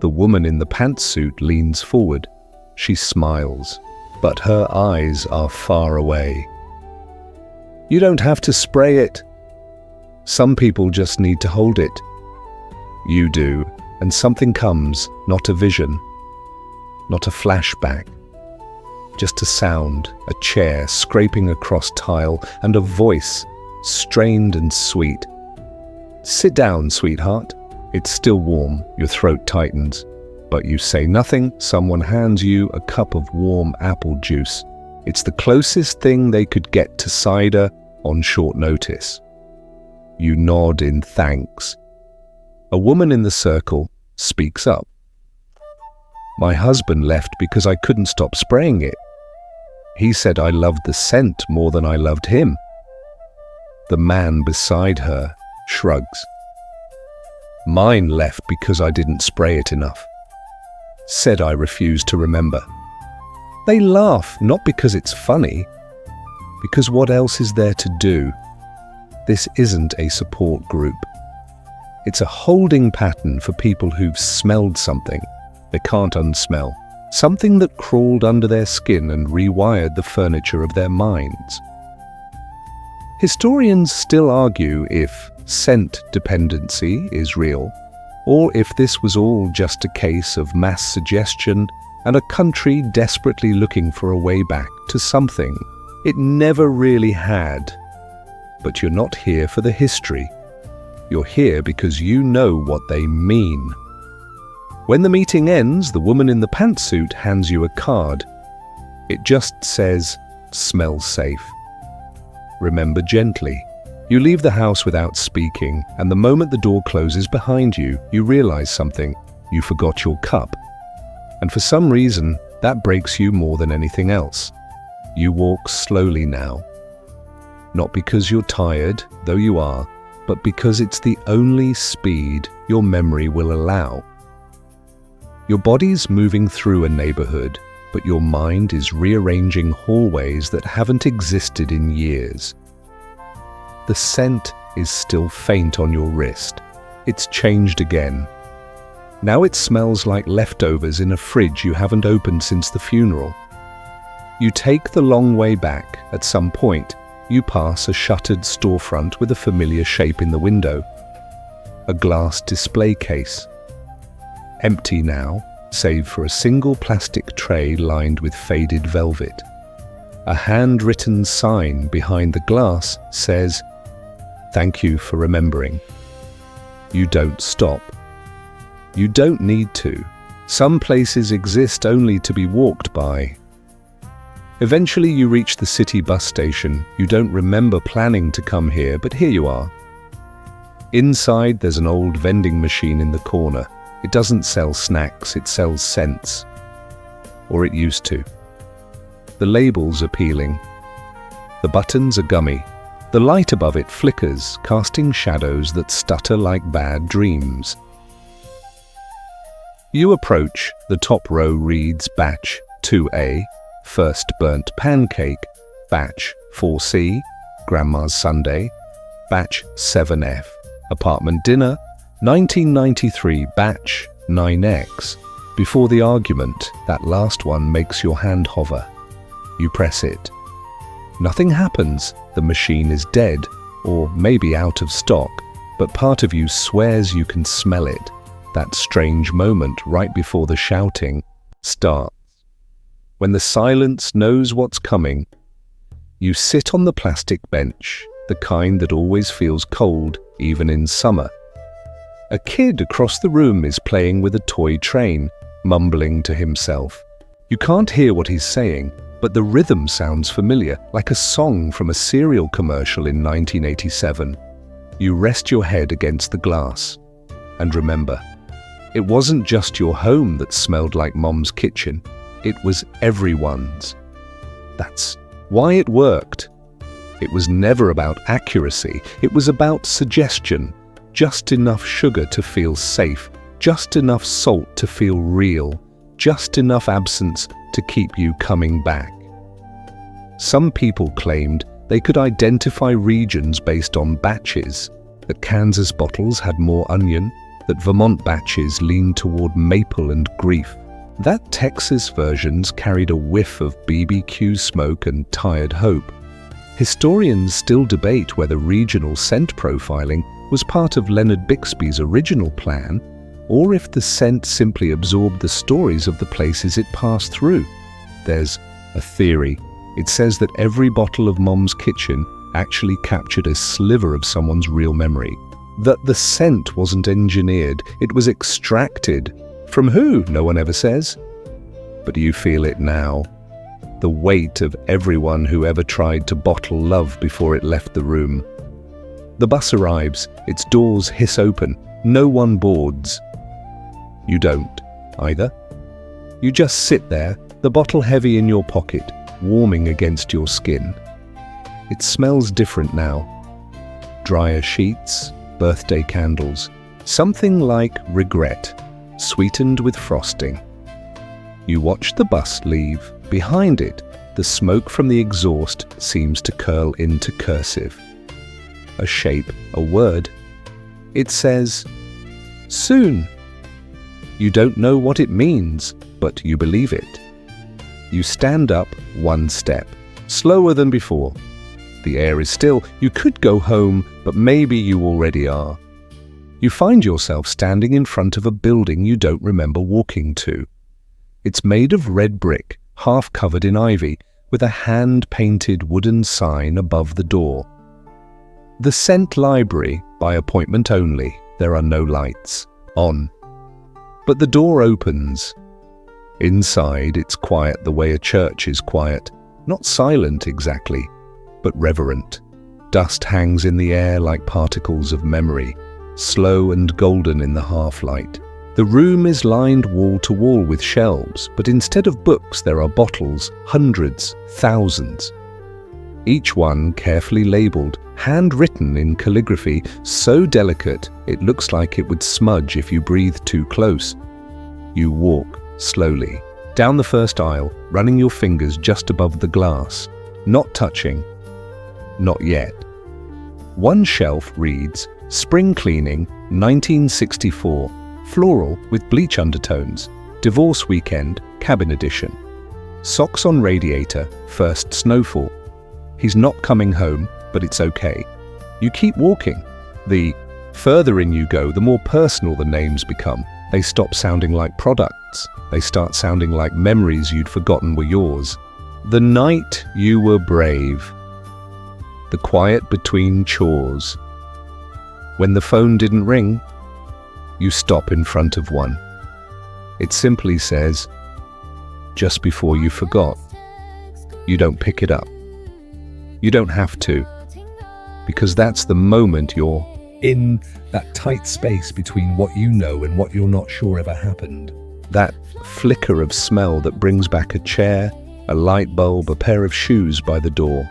The woman in the pantsuit leans forward. She smiles, but her eyes are far away. "You don't have to spray it. Some people just need to hold it." You do, and something comes, not a vision, not a flashback. Just a sound, a chair scraping across tile, and a voice, strained and sweet. "Sit down, sweetheart." It's still warm, your throat tightens. But you say nothing. Someone hands you a cup of warm apple juice. It's the closest thing they could get to cider on short notice. You nod in thanks. A woman in the circle speaks up. "My husband left because I couldn't stop spraying it. He said I loved the scent more than I loved him." The man beside her shrugs. "Mine left because I didn't spray it enough. Said I refused to remember." They laugh, not because it's funny, because what else is there to do? This isn't a support group. It's a holding pattern for people who've smelled something they can't unsmell, something that crawled under their skin and rewired the furniture of their minds. Historians still argue if scent dependency is real, or if this was all just a case of mass suggestion and a country desperately looking for a way back to something it never really had. But you're not here for the history. You're here because you know what they mean. When the meeting ends, the woman in the pantsuit hands you a card. It just says, "Smell safe." Remember gently. You leave the house without speaking, and the moment the door closes behind you, you realize something. You forgot your cup. And for some reason, that breaks you more than anything else. You walk slowly now. Not because you're tired, though you are, but because it's the only speed your memory will allow. Your body's moving through a neighborhood, but your mind is rearranging hallways that haven't existed in years. The scent is still faint on your wrist. It's changed again. Now it smells like leftovers in a fridge you haven't opened since the funeral. You take the long way back. At some point, you pass a shuttered storefront with a familiar shape in the window. A glass display case. Empty now, save for a single plastic tray lined with faded velvet. A handwritten sign behind the glass says, "Thank you for remembering." You don't stop. You don't need to. Some places exist only to be walked by. Eventually you reach the city bus station. You don't remember planning to come here, but here you are. Inside there's an old vending machine in the corner. It doesn't sell snacks, it sells scents. Or it used to. The label's appealing. The buttons are gummy. The light above it flickers, casting shadows that stutter like bad dreams. You approach. The top row reads Batch 2A, First Burnt Pancake, Batch 4C, Grandma's Sundae, Batch 7F, Apartment Dinner, 1993, Batch 9X. Before the argument, that last one makes your hand hover. You press it. Nothing happens. The machine is dead, or maybe out of stock, but part of you swears you can smell it. That strange moment right before the shouting starts. When the silence knows what's coming, you sit on the plastic bench, the kind that always feels cold, even in summer. A kid across the room is playing with a toy train, mumbling to himself. You can't hear what he's saying, but the rhythm sounds familiar, like a song from a cereal commercial in 1987. You rest your head against the glass. And remember, it wasn't just your home that smelled like Mom's kitchen. It was everyone's. That's why it worked. It was never about accuracy. It was about suggestion. Just enough sugar to feel safe. Just enough salt to feel real. Just enough absence to keep you coming back. Some people claimed they could identify regions based on batches, that Kansas bottles had more onion, that Vermont batches leaned toward maple and grief, that Texas versions carried a whiff of BBQ smoke and tired hope. Historians still debate whether regional scent profiling was part of Leonard Bixby's original plan, or if the scent simply absorbed the stories of the places it passed through. There's a theory. It says that every bottle of Mom's Kitchen actually captured a sliver of someone's real memory. That the scent wasn't engineered, it was extracted. From who? No one ever says. But you feel it now. The weight of everyone who ever tried to bottle love before it left the room. The bus arrives, its doors hiss open, no one boards. You don't, either. You just sit there, the bottle heavy in your pocket, warming against your skin. It smells different now. Drier sheets, birthday candles, something like regret, sweetened with frosting. You watch the bus leave. Behind it, the smoke from the exhaust seems to curl into cursive. A shape, a word. It says, soon. You don't know what it means, but you believe it. You stand up one step, slower than before. The air is still. You could go home, but maybe you already are. You find yourself standing in front of a building you don't remember walking to. It's made of red brick, half covered in ivy, with a hand-painted wooden sign above the door. The Scent Library, by appointment only. There are no lights on. But the door opens. Inside, it's quiet the way a church is quiet. Not silent exactly, but reverent. Dust hangs in the air like particles of memory, slow and golden in the half-light. The room is lined wall to wall with shelves, but instead of books there are bottles, hundreds, thousands. Each one carefully labelled, handwritten in calligraphy, so delicate it looks like it would smudge if you breathed too close. You walk slowly down the first aisle, running your fingers just above the glass, not touching. Not yet. One shelf reads, Spring Cleaning, 1964, floral with bleach undertones, Divorce Weekend, Cabin Edition. Socks on radiator, first snowfall. He's not coming home, but it's okay. You keep walking. The further in you go, the more personal the names become. They stop sounding like products. They start sounding like memories you'd forgotten were yours. The night you were brave. The quiet between chores. When the phone didn't ring, you stop in front of one. It simply says, just before you forgot. You don't pick it up. You don't have to, because that's the moment you're in that tight space between what you know and what you're not sure ever happened. That flicker of smell that brings back a chair, a light bulb, a pair of shoes by the door.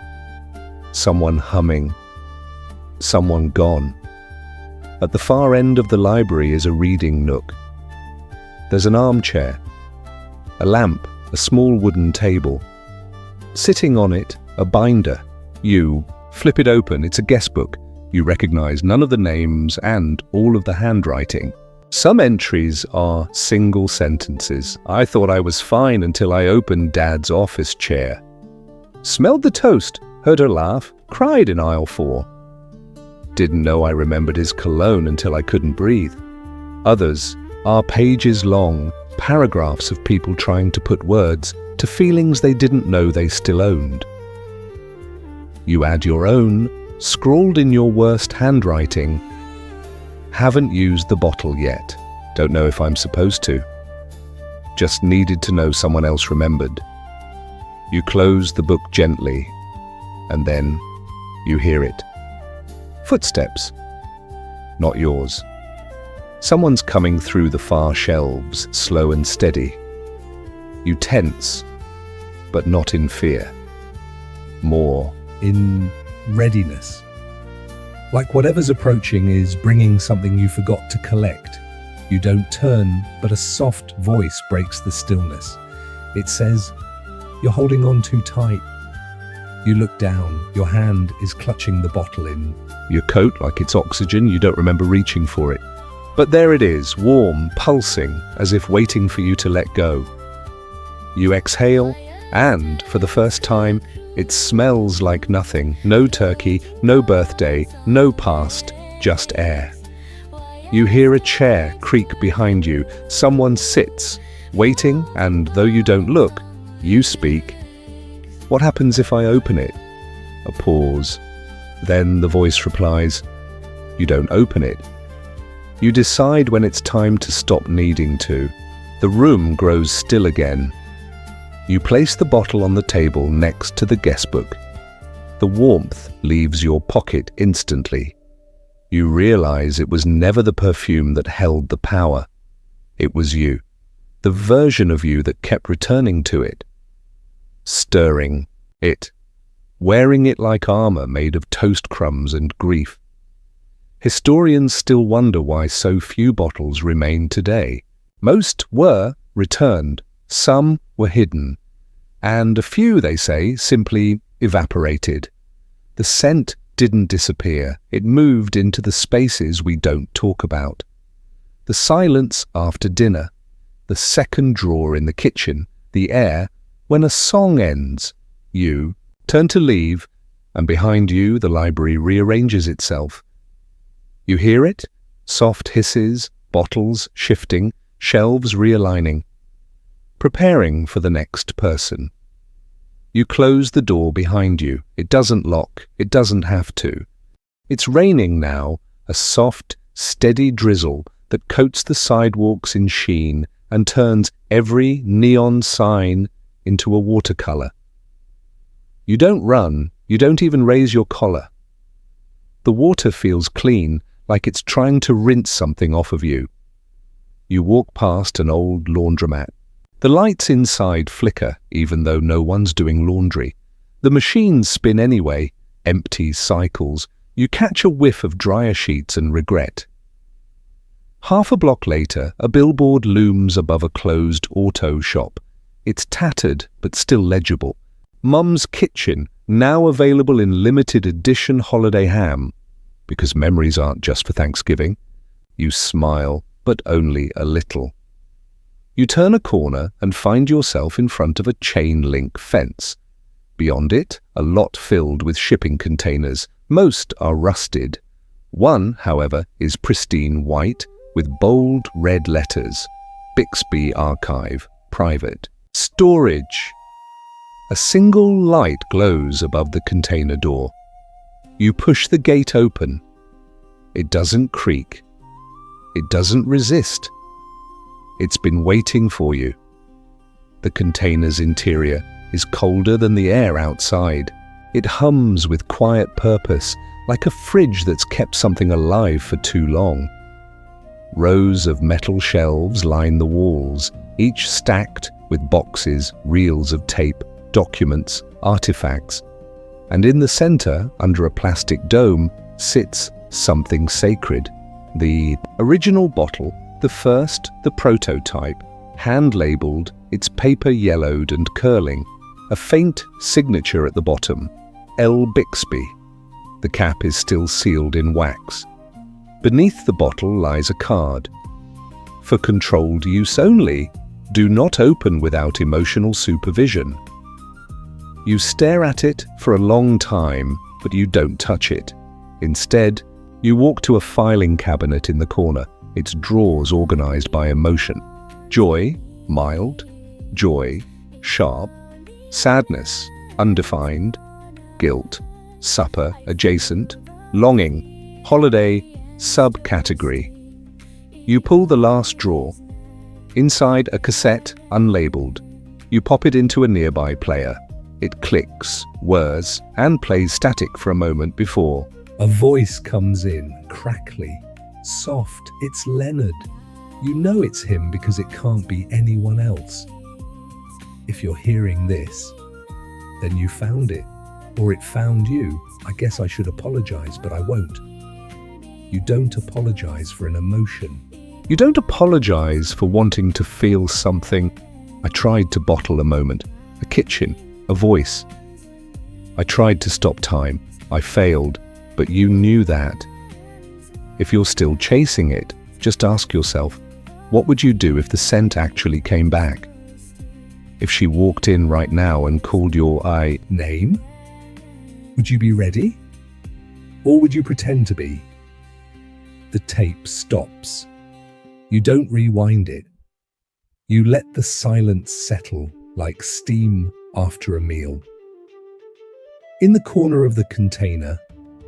Someone humming. Someone gone. At the far end of the library is a reading nook. There's an armchair, a lamp, a small wooden table. Sitting on it, a binder. You flip it open, it's a guest book. You recognize none of the names and all of the handwriting. Some entries are single sentences. I thought I was fine until I opened Dad's office chair. Smelled the toast, heard her laugh, cried in aisle 4. Didn't know I remembered his cologne until I couldn't breathe. Others are pages long, paragraphs of people trying to put words to feelings they didn't know they still owned. You add your own, scrawled in your worst handwriting. Haven't used the bottle yet. Don't know if I'm supposed to. Just needed to know someone else remembered. You close the book gently, and then you hear it. Footsteps. Not yours. Someone's coming through the far shelves, slow and steady. You tense, but not in fear. More in readiness. Like whatever's approaching is bringing something you forgot to collect. You don't turn, but a soft voice breaks the stillness. It says, "You're holding on too tight." You look down. Your hand is clutching the bottle in your coat like it's oxygen. You don't remember reaching for it. But there it is, warm, pulsing, as if waiting for you to let go. You exhale, and for the first time, it smells like nothing. No turkey, no birthday, no past, just air. You hear a chair creak behind you. Someone sits, waiting, and though you don't look, you speak. What happens if I open it? A pause. Then the voice replies, you don't open it. You decide when it's time to stop needing to. The room grows still again. You place the bottle on the table next to the guest book. The warmth leaves your pocket instantly. You realize it was never the perfume that held the power. It was you, the version of you that kept returning to it. Stirring it, wearing it like armor made of toast crumbs and grief. Historians still wonder why so few bottles remain today. Most were returned, some were hidden, and a few, they say, simply evaporated. The scent didn't disappear, it moved into the spaces we don't talk about. The silence after dinner, the second drawer in the kitchen, the air when a song ends. You turn to leave, and behind you the library rearranges itself. You hear it? Soft hisses, bottles shifting, shelves realigning. Preparing for the next person. You close the door behind you. It doesn't lock. It doesn't have to. It's raining now, a soft, steady drizzle that coats the sidewalks in sheen and turns every neon sign into a watercolor. You don't run. You don't even raise your collar. The water feels clean, like it's trying to rinse something off of you. You walk past an old laundromat. The lights inside flicker, even though no one's doing laundry. The machines spin anyway, empty cycles. You catch a whiff of dryer sheets and regret. Half a block later, a billboard looms above a closed auto shop. It's tattered, but still legible. Mum's Kitchen, now available in limited edition holiday ham. Because memories aren't just for Thanksgiving. You smile, but only a little. You turn a corner and find yourself in front of a chain-link fence. Beyond it, a lot filled with shipping containers. Most are rusted. One, however, is pristine white with bold red letters. Bixby Archive, private. Storage. A single light glows above the container door. You push the gate open. It doesn't creak. It doesn't resist. It's been waiting for you. The container's interior is colder than the air outside. It hums with quiet purpose, like a fridge that's kept something alive for too long. Rows of metal shelves line the walls, each stacked with boxes, reels of tape, documents, artifacts. And in the center, under a plastic dome, sits something sacred. The original bottle, the first, the prototype, hand-labeled, its paper yellowed and curling, a faint signature at the bottom, L. Bixby. The cap is still sealed in wax. Beneath the bottle lies a card. For controlled use only, do not open without emotional supervision. You stare at it for a long time, but you don't touch it. Instead, you walk to a filing cabinet in the corner, its drawers organized by emotion. Joy, mild. Joy, sharp. Sadness, undefined. Guilt, supper, adjacent. Longing, holiday, subcategory. You pull the last drawer. Inside a cassette, unlabeled. You pop it into a nearby player. It clicks, whirs, and plays static for a moment before a voice comes in, crackly, soft. It's Leonard. You know it's him because it can't be anyone else. If you're hearing this, then you found it, or it found you. I guess I should apologize, but I won't. You don't apologize for an emotion. You don't apologize for wanting to feel something. I tried to bottle a moment, a kitchen, a voice. I tried to stop time. I failed, but you knew that. If you're still chasing it, just ask yourself, what would you do if the scent actually came back? If she walked in right now and called your name? Would you be ready? Or would you pretend to be? The tape stops. You don't rewind it. You let the silence settle like steam after a meal. In the corner of the container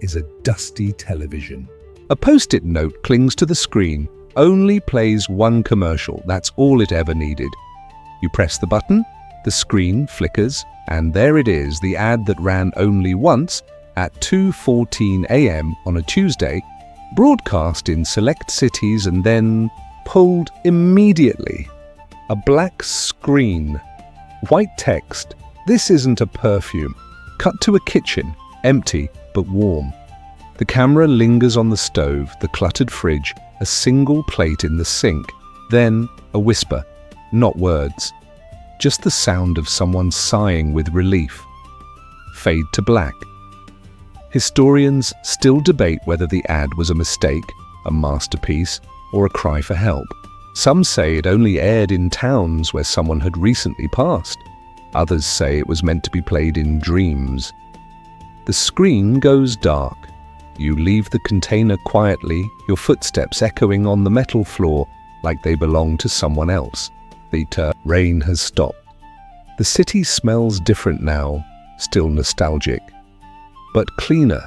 is a dusty television. A post-it note clings to the screen, only plays one commercial. That's all it ever needed. You press the button, the screen flickers, and there it is, the ad that ran only once at 2:14 a.m. on a Tuesday, broadcast in select cities and then pulled immediately. A black screen, white text, "This isn't a perfume." Cut to a kitchen, empty but warm. The camera lingers on the stove, the cluttered fridge, a single plate in the sink. Then a whisper, not words, just the sound of someone sighing with relief. Fade to black. Historians still debate whether the ad was a mistake, a masterpiece, or a cry for help. Some say it only aired in towns where someone had recently passed. Others say it was meant to be played in dreams. The screen goes dark. You leave the container quietly, your footsteps echoing on the metal floor like they belong to someone else. The rain has stopped. The city smells different now, still nostalgic, but cleaner,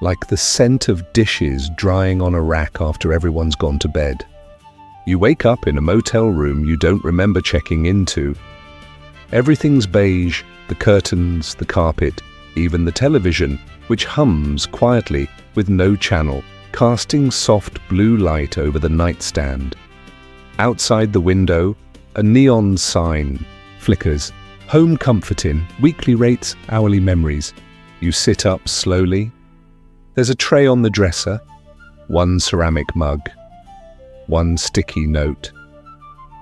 like the scent of dishes drying on a rack after everyone's gone to bed. You wake up in a motel room you don't remember checking into. Everything's beige, the curtains, the carpet, even the television, which hums quietly with no channel, casting soft blue light over the nightstand. Outside the window, a neon sign flickers. Home comforting, weekly rates, hourly memories. You sit up slowly. There's a tray on the dresser, one ceramic mug, one sticky note.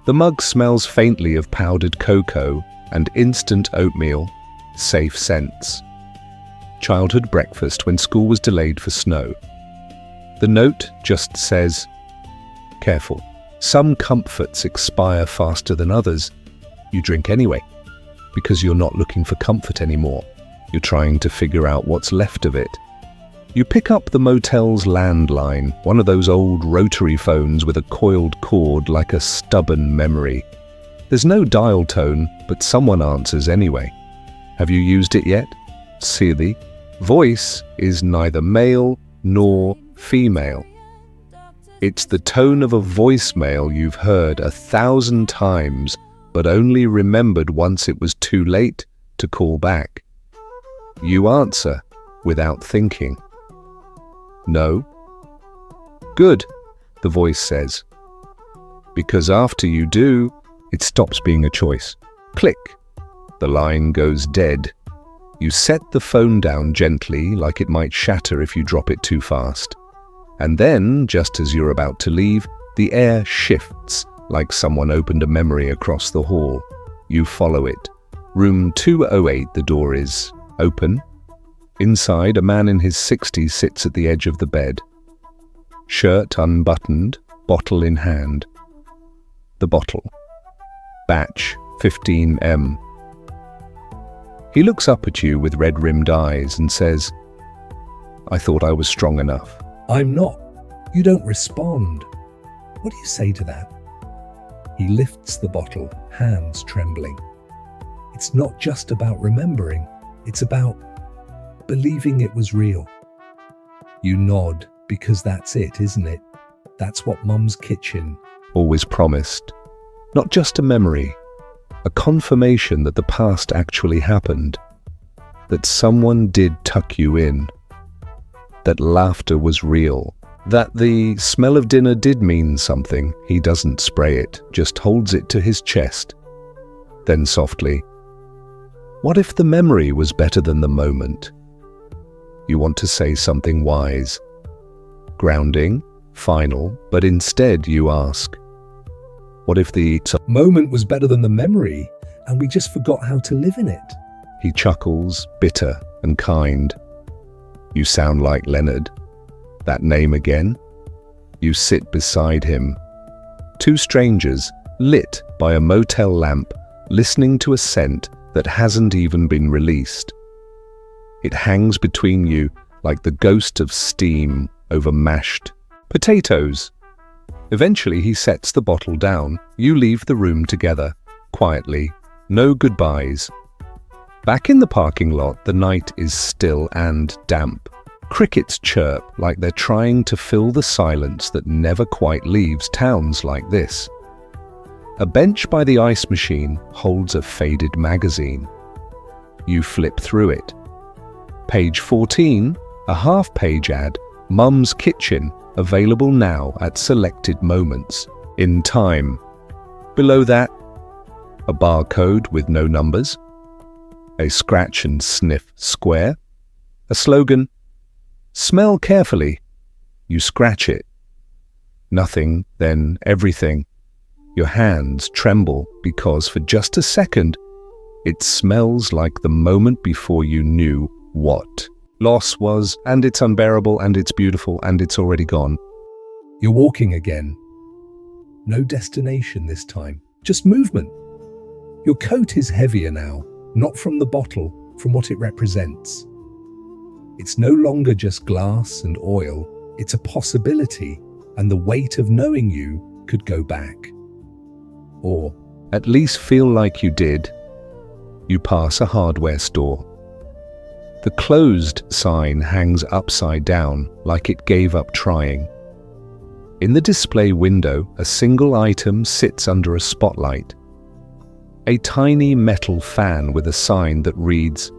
The mug smells faintly of powdered cocoa and instant oatmeal, safe scents. Childhood breakfast when school was delayed for snow. The note just says, careful. Some comforts expire faster than others. You drink anyway, because you're not looking for comfort anymore. You're trying to figure out what's left of it. You pick up the motel's landline, one of those old rotary phones with a coiled cord like a stubborn memory. There's no dial tone, but someone answers anyway. Have you used it yet? See, the voice is neither male nor female. It's the tone of a voicemail you've heard 1,000 times, but only remembered once it was too late to call back. You answer without thinking. No? Good, the voice says. Because after you do, it stops being a choice. Click. The line goes dead. You set the phone down gently, like it might shatter if you drop it too fast. And then, just as you're about to leave, the air shifts, like someone opened a memory across the hall. You follow it. Room 208, the door is open. Inside, a man in his 60s sits at the edge of the bed. Shirt unbuttoned, bottle in hand. The bottle. Batch 15M. He looks up at you with red-rimmed eyes and says, "I thought I was strong enough." "I'm not." You don't respond. What do you say to that? He lifts the bottle, hands trembling. It's not just about remembering. It's about believing it was real. You nod, because that's it, isn't it? That's what Mum's kitchen always promised. Not just a memory, a confirmation that the past actually happened, that someone did tuck you in, that laughter was real, that the smell of dinner did mean something. He doesn't spray it, just holds it to his chest. Then softly, "What if the memory was better than the moment?" You want to say something wise, grounding, final, but instead you ask, "What if the moment was better than the memory, and we just forgot how to live in it?" He chuckles, bitter and kind. "You sound like Leonard." That name again? You sit beside him. Two strangers, lit by a motel lamp, listening to a scent that hasn't even been released. It hangs between you like the ghost of steam over mashed potatoes. Eventually he sets the bottle down. You leave the room together, quietly, no goodbyes. Back in the parking lot, the night is still and damp. Crickets chirp like they're trying to fill the silence that never quite leaves towns like this. A bench by the ice machine holds a faded magazine. You flip through it. Page 14, a half-page ad, Mum's Kitchen, available now at selected moments, in time. Below that, a barcode with no numbers, a scratch and sniff square, a slogan, "Smell carefully." You scratch it. Nothing, then everything. Your hands tremble because for just a second, it smells like the moment before you knew what loss was, and it's unbearable, and it's beautiful, and it's already gone. You're walking again. No destination this time, just movement. Your coat is heavier now, not from the bottle, from what it represents. It's no longer just glass and oil, it's a possibility, and the weight of knowing you could go back. Or at least feel like you did. You pass a hardware store. The closed sign hangs upside down, like it gave up trying. In the display window, a single item sits under a spotlight. A tiny metal fan with a sign that reads,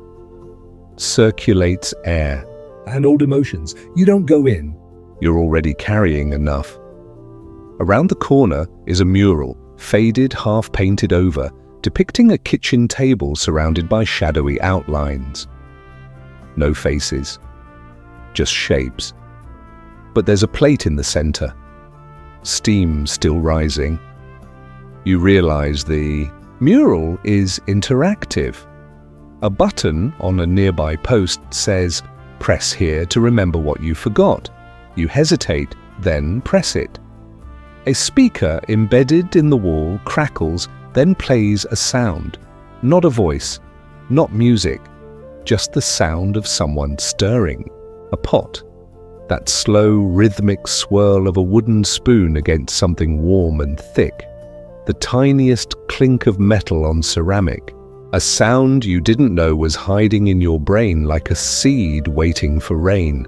"Circulates air." And old emotions, you don't go in. You're already carrying enough. Around the corner is a mural, faded, half painted over, depicting a kitchen table surrounded by shadowy outlines. No faces, just shapes. But there's a plate in the center, steam still rising. You realize the mural is interactive. A button on a nearby post says, "Press here to remember what you forgot." You hesitate, then press it. A speaker embedded in the wall crackles, then plays a sound. Not a voice, not music, just the sound of someone stirring. A pot. That slow, rhythmic swirl of a wooden spoon against something warm and thick. The tiniest clink of metal on ceramic. A sound you didn't know was hiding in your brain like a seed waiting for rain.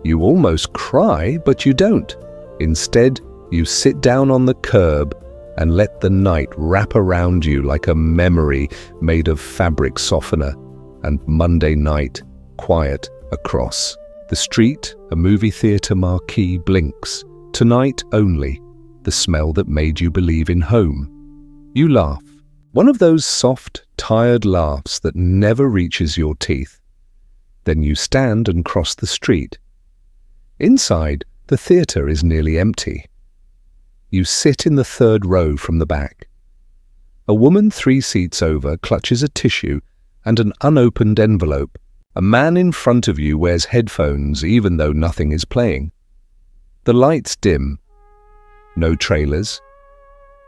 You almost cry, but you don't. Instead, you sit down on the curb and let the night wrap around you like a memory made of fabric softener, and Monday night, quiet across. The street, a movie theater marquee blinks. Tonight only, the smell that made you believe in home. You laugh. One of those soft, tired laughs that never reaches your teeth. Then you stand and cross the street. Inside, the theater is nearly empty. You sit in the third row from the back. A woman 3 seats over clutches a tissue and an unopened envelope. A man in front of you wears headphones even though nothing is playing. The lights dim. No trailers.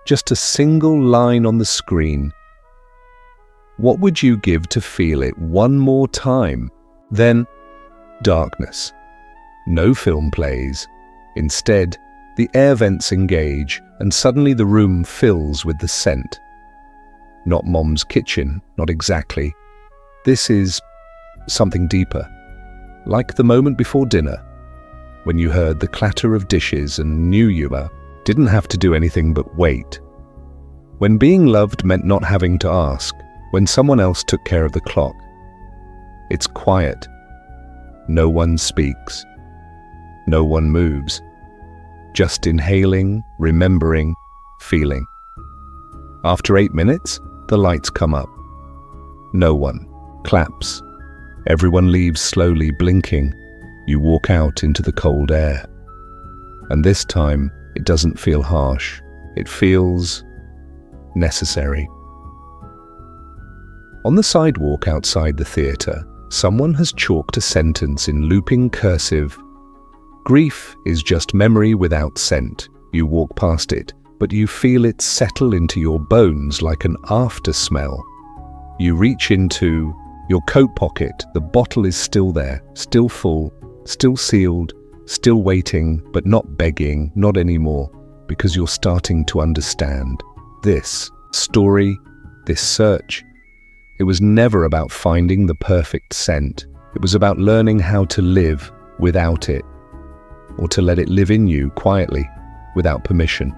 Just a single line on the screen. What would you give to feel it one more time? Then, darkness. No film plays. Instead, the air vents engage, and suddenly the room fills with the scent. Not Mom's kitchen, not exactly. This is something deeper. Like the moment before dinner, when you heard the clatter of dishes and knew you didn't have to do anything but wait. When being loved meant not having to ask, when someone else took care of the clock. It's quiet. No one speaks. No one moves. Just inhaling, remembering, feeling. After 8 minutes, the lights come up. No one. Claps. Everyone leaves slowly, blinking. You walk out into the cold air. And this time, it doesn't feel harsh. It feels necessary. On the sidewalk outside the theater, someone has chalked a sentence in looping cursive. Grief is just memory without scent. You walk past it, but you feel it settle into your bones like an after smell. You reach into your coat pocket. The bottle is still there, still full, still sealed, still waiting, but not begging, not anymore, because you're starting to understand. This story, this search, it was never about finding the perfect scent. It was about learning how to live without it, or to let it live in you quietly, without permission.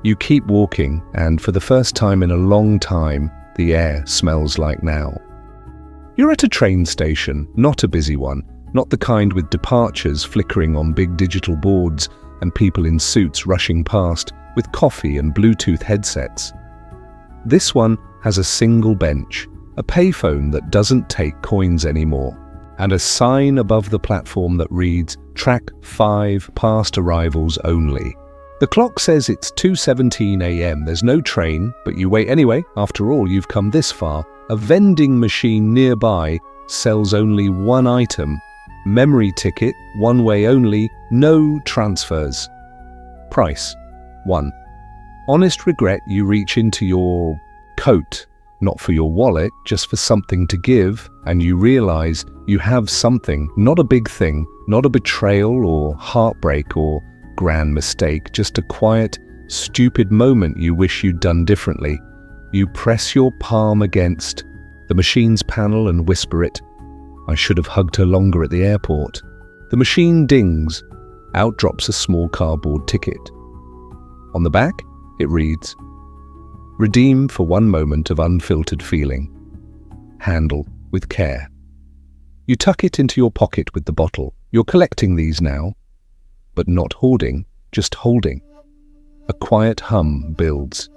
You keep walking, and for the first time in a long time, the air smells like now. You're at a train station, not a busy one, not the kind with departures flickering on big digital boards and people in suits rushing past with coffee and Bluetooth headsets. This one has a single bench, a payphone that doesn't take coins anymore, and a sign above the platform that reads, Track 5, past arrivals only. The clock says it's 2:17 a.m. There's no train, but you wait anyway. After all, you've come this far. A vending machine nearby sells only one item. Memory ticket, one way only, no transfers. Price, 1. Honest regret, you reach into your coat, not for your wallet, just for something to give, and you realize you have something, not a big thing, not a betrayal or heartbreak or grand mistake, just a quiet, stupid moment you wish you'd done differently. You press your palm against the machine's panel and whisper it, I should have hugged her longer at the airport. The machine dings. Out drops a small cardboard ticket. On the back, it reads, Redeem for one moment of unfiltered feeling. Handle with care. You tuck it into your pocket with the bottle. You're collecting these now, but not hoarding, just holding. A quiet hum builds.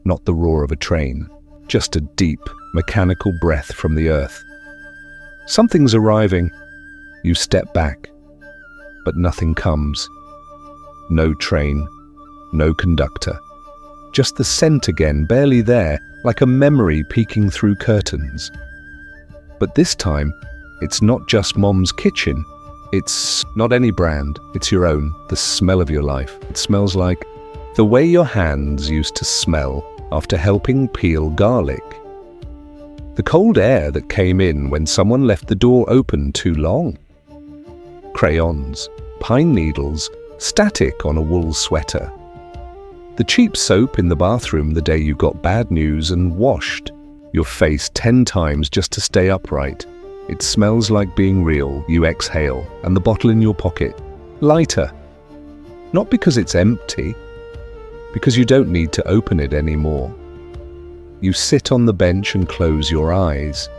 Not the roar of a train, just a deep, mechanical breath from the earth. Something's arriving. You step back, but nothing comes. No train, no conductor. Just the scent again, barely there, like a memory peeking through curtains. But this time, it's not just Mom's kitchen. It's not any brand, it's your own, the smell of your life. It smells like the way your hands used to smell after helping peel garlic. The cold air that came in when someone left the door open too long. Crayons, pine needles, static on a wool sweater. The cheap soap in the bathroom the day you got bad news and washed your face 10 times just to stay upright. It smells like being real. You exhale, and the bottle in your pocket. lighter. Not because it's empty, because you don't need to open it anymore. You sit on the bench and close your eyes.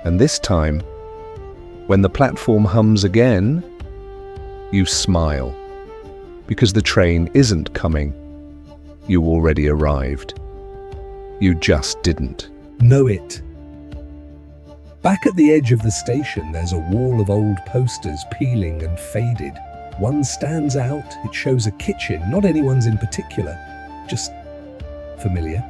And this time, when the platform hums again, you smile. Because the train isn't coming. You already arrived. You just didn't. Know it. Back at the edge of the station, there's a wall of old posters peeling and faded. One stands out. It shows a kitchen, not anyone's in particular, just familiar.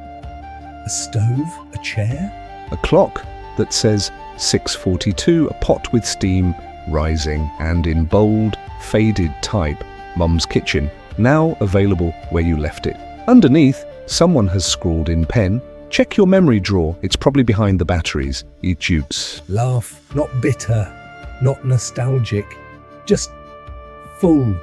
A stove, a chair. A clock that says 6:42, a pot with steam rising, and in bold, faded type, Mum's kitchen, now available where you left it. Underneath, someone has scrawled in pen, check your memory drawer, it's probably behind the batteries. Eat utes. Laugh, not bitter, not nostalgic, just full.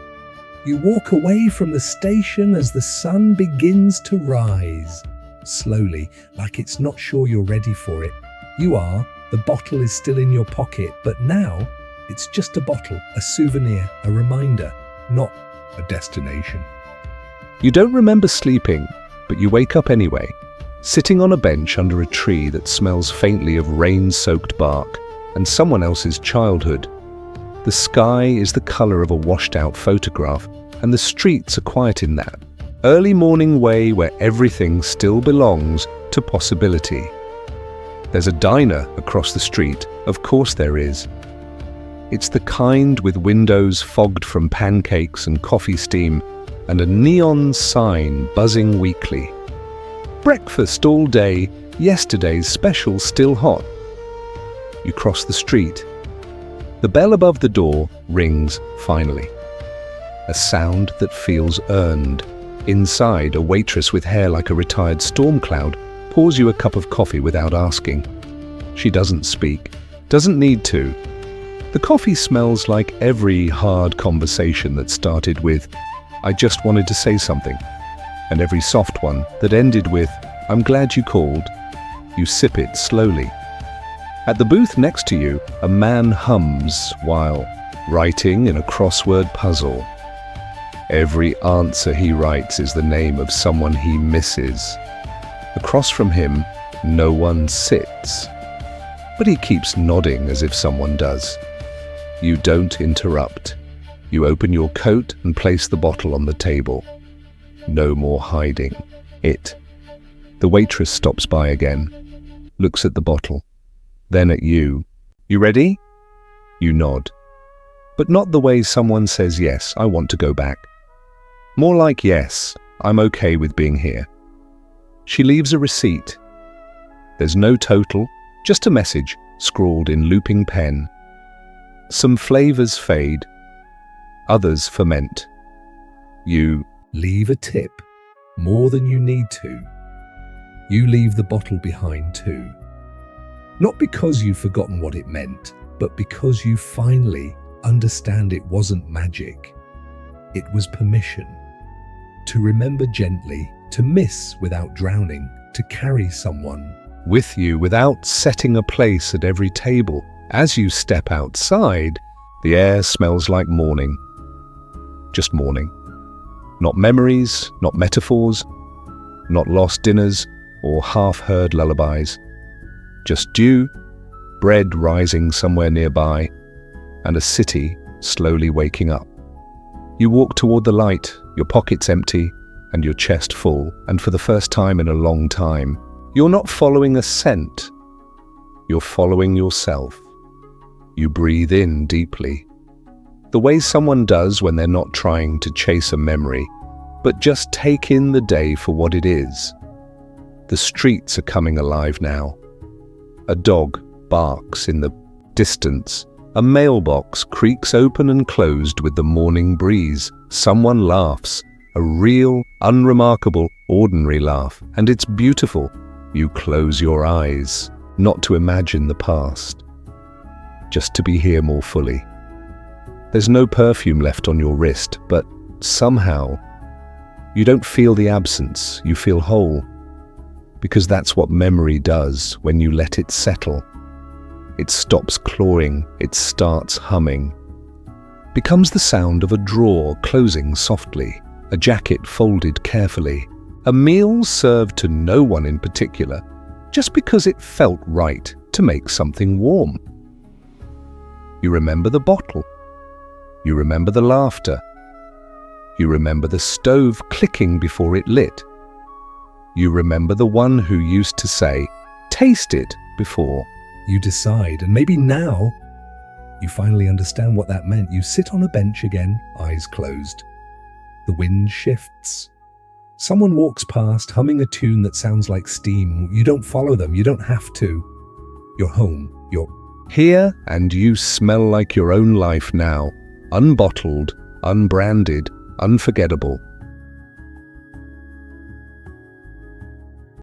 You walk away from the station as the sun begins to rise. Slowly, like it's not sure you're ready for it. You are. The bottle is still in your pocket, but now it's just a bottle, a souvenir, a reminder, not a destination. You don't remember sleeping, but you wake up anyway, sitting on a bench under a tree that smells faintly of rain-soaked bark and someone else's childhood. The sky is the color of a washed-out photograph, and the streets are quiet in that early morning way where everything still belongs to possibility. There's a diner across the street, of course there is. It's the kind with windows fogged from pancakes and coffee steam, and a neon sign buzzing weekly. Breakfast all day, yesterday's special still hot. You cross the street. The bell above the door rings finally. A sound that feels earned. Inside, a waitress with hair like a retired storm cloud pours you a cup of coffee without asking. She doesn't speak, doesn't need to. The coffee smells like every hard conversation that started with, I just wanted to say something, and every soft one that ended with, I'm glad you called. You sip it slowly. At the booth next to you, a man hums while writing in a crossword puzzle. Every answer he writes is the name of someone he misses. Across from him, no one sits, but he keeps nodding as if someone does. You don't interrupt. You open your coat and place the bottle on the table. No more hiding. The waitress stops by again, looks at the bottle, then at you. You ready? You nod. But not the way someone says, yes, I want to go back. More like, yes, I'm okay with being here. She leaves a receipt. There's no total, just a message scrawled in looping pen. Some flavors fade, others ferment. You leave a tip, more than you need to. You leave the bottle behind too. Not because you've forgotten what it meant, but because you finally understand it wasn't magic. It was permission. To remember gently, to miss without drowning, to carry someone with you without setting a place at every table. As you step outside, the air smells like morning. Just morning. Not memories, not metaphors, not lost dinners or half-heard lullabies. Just dew, bread rising somewhere nearby, and a city slowly waking up. You walk toward the light, your pockets empty and your chest full, and for the first time in a long time, you're not following a scent. You're following yourself. You breathe in deeply, the way someone does when they're not trying to chase a memory, but just take in the day for what it is. The streets are coming alive now. A dog barks in the distance. A mailbox creaks open and closed with the morning breeze. Someone laughs, a real, unremarkable, ordinary laugh, and it's beautiful. You close your eyes, not to imagine the past, just to be here more fully. There's no perfume left on your wrist, but somehow you don't feel the absence, you feel whole, because that's what memory does when you let it settle. It stops clawing, it starts humming. becomes the sound of a drawer closing softly, a jacket folded carefully, a meal served to no one in particular, just because it felt right to make something warm. You remember the bottle. You remember the laughter. You remember the stove clicking before it lit. You remember the one who used to say, "Taste it," before. You decide, and maybe now you finally understand what that meant. You sit on a bench again, eyes closed. The wind shifts. Someone walks past, humming a tune that sounds like steam. You don't follow them, you don't have to. You're home, you're Here, and you smell like your own life now, unbottled, unbranded, unforgettable.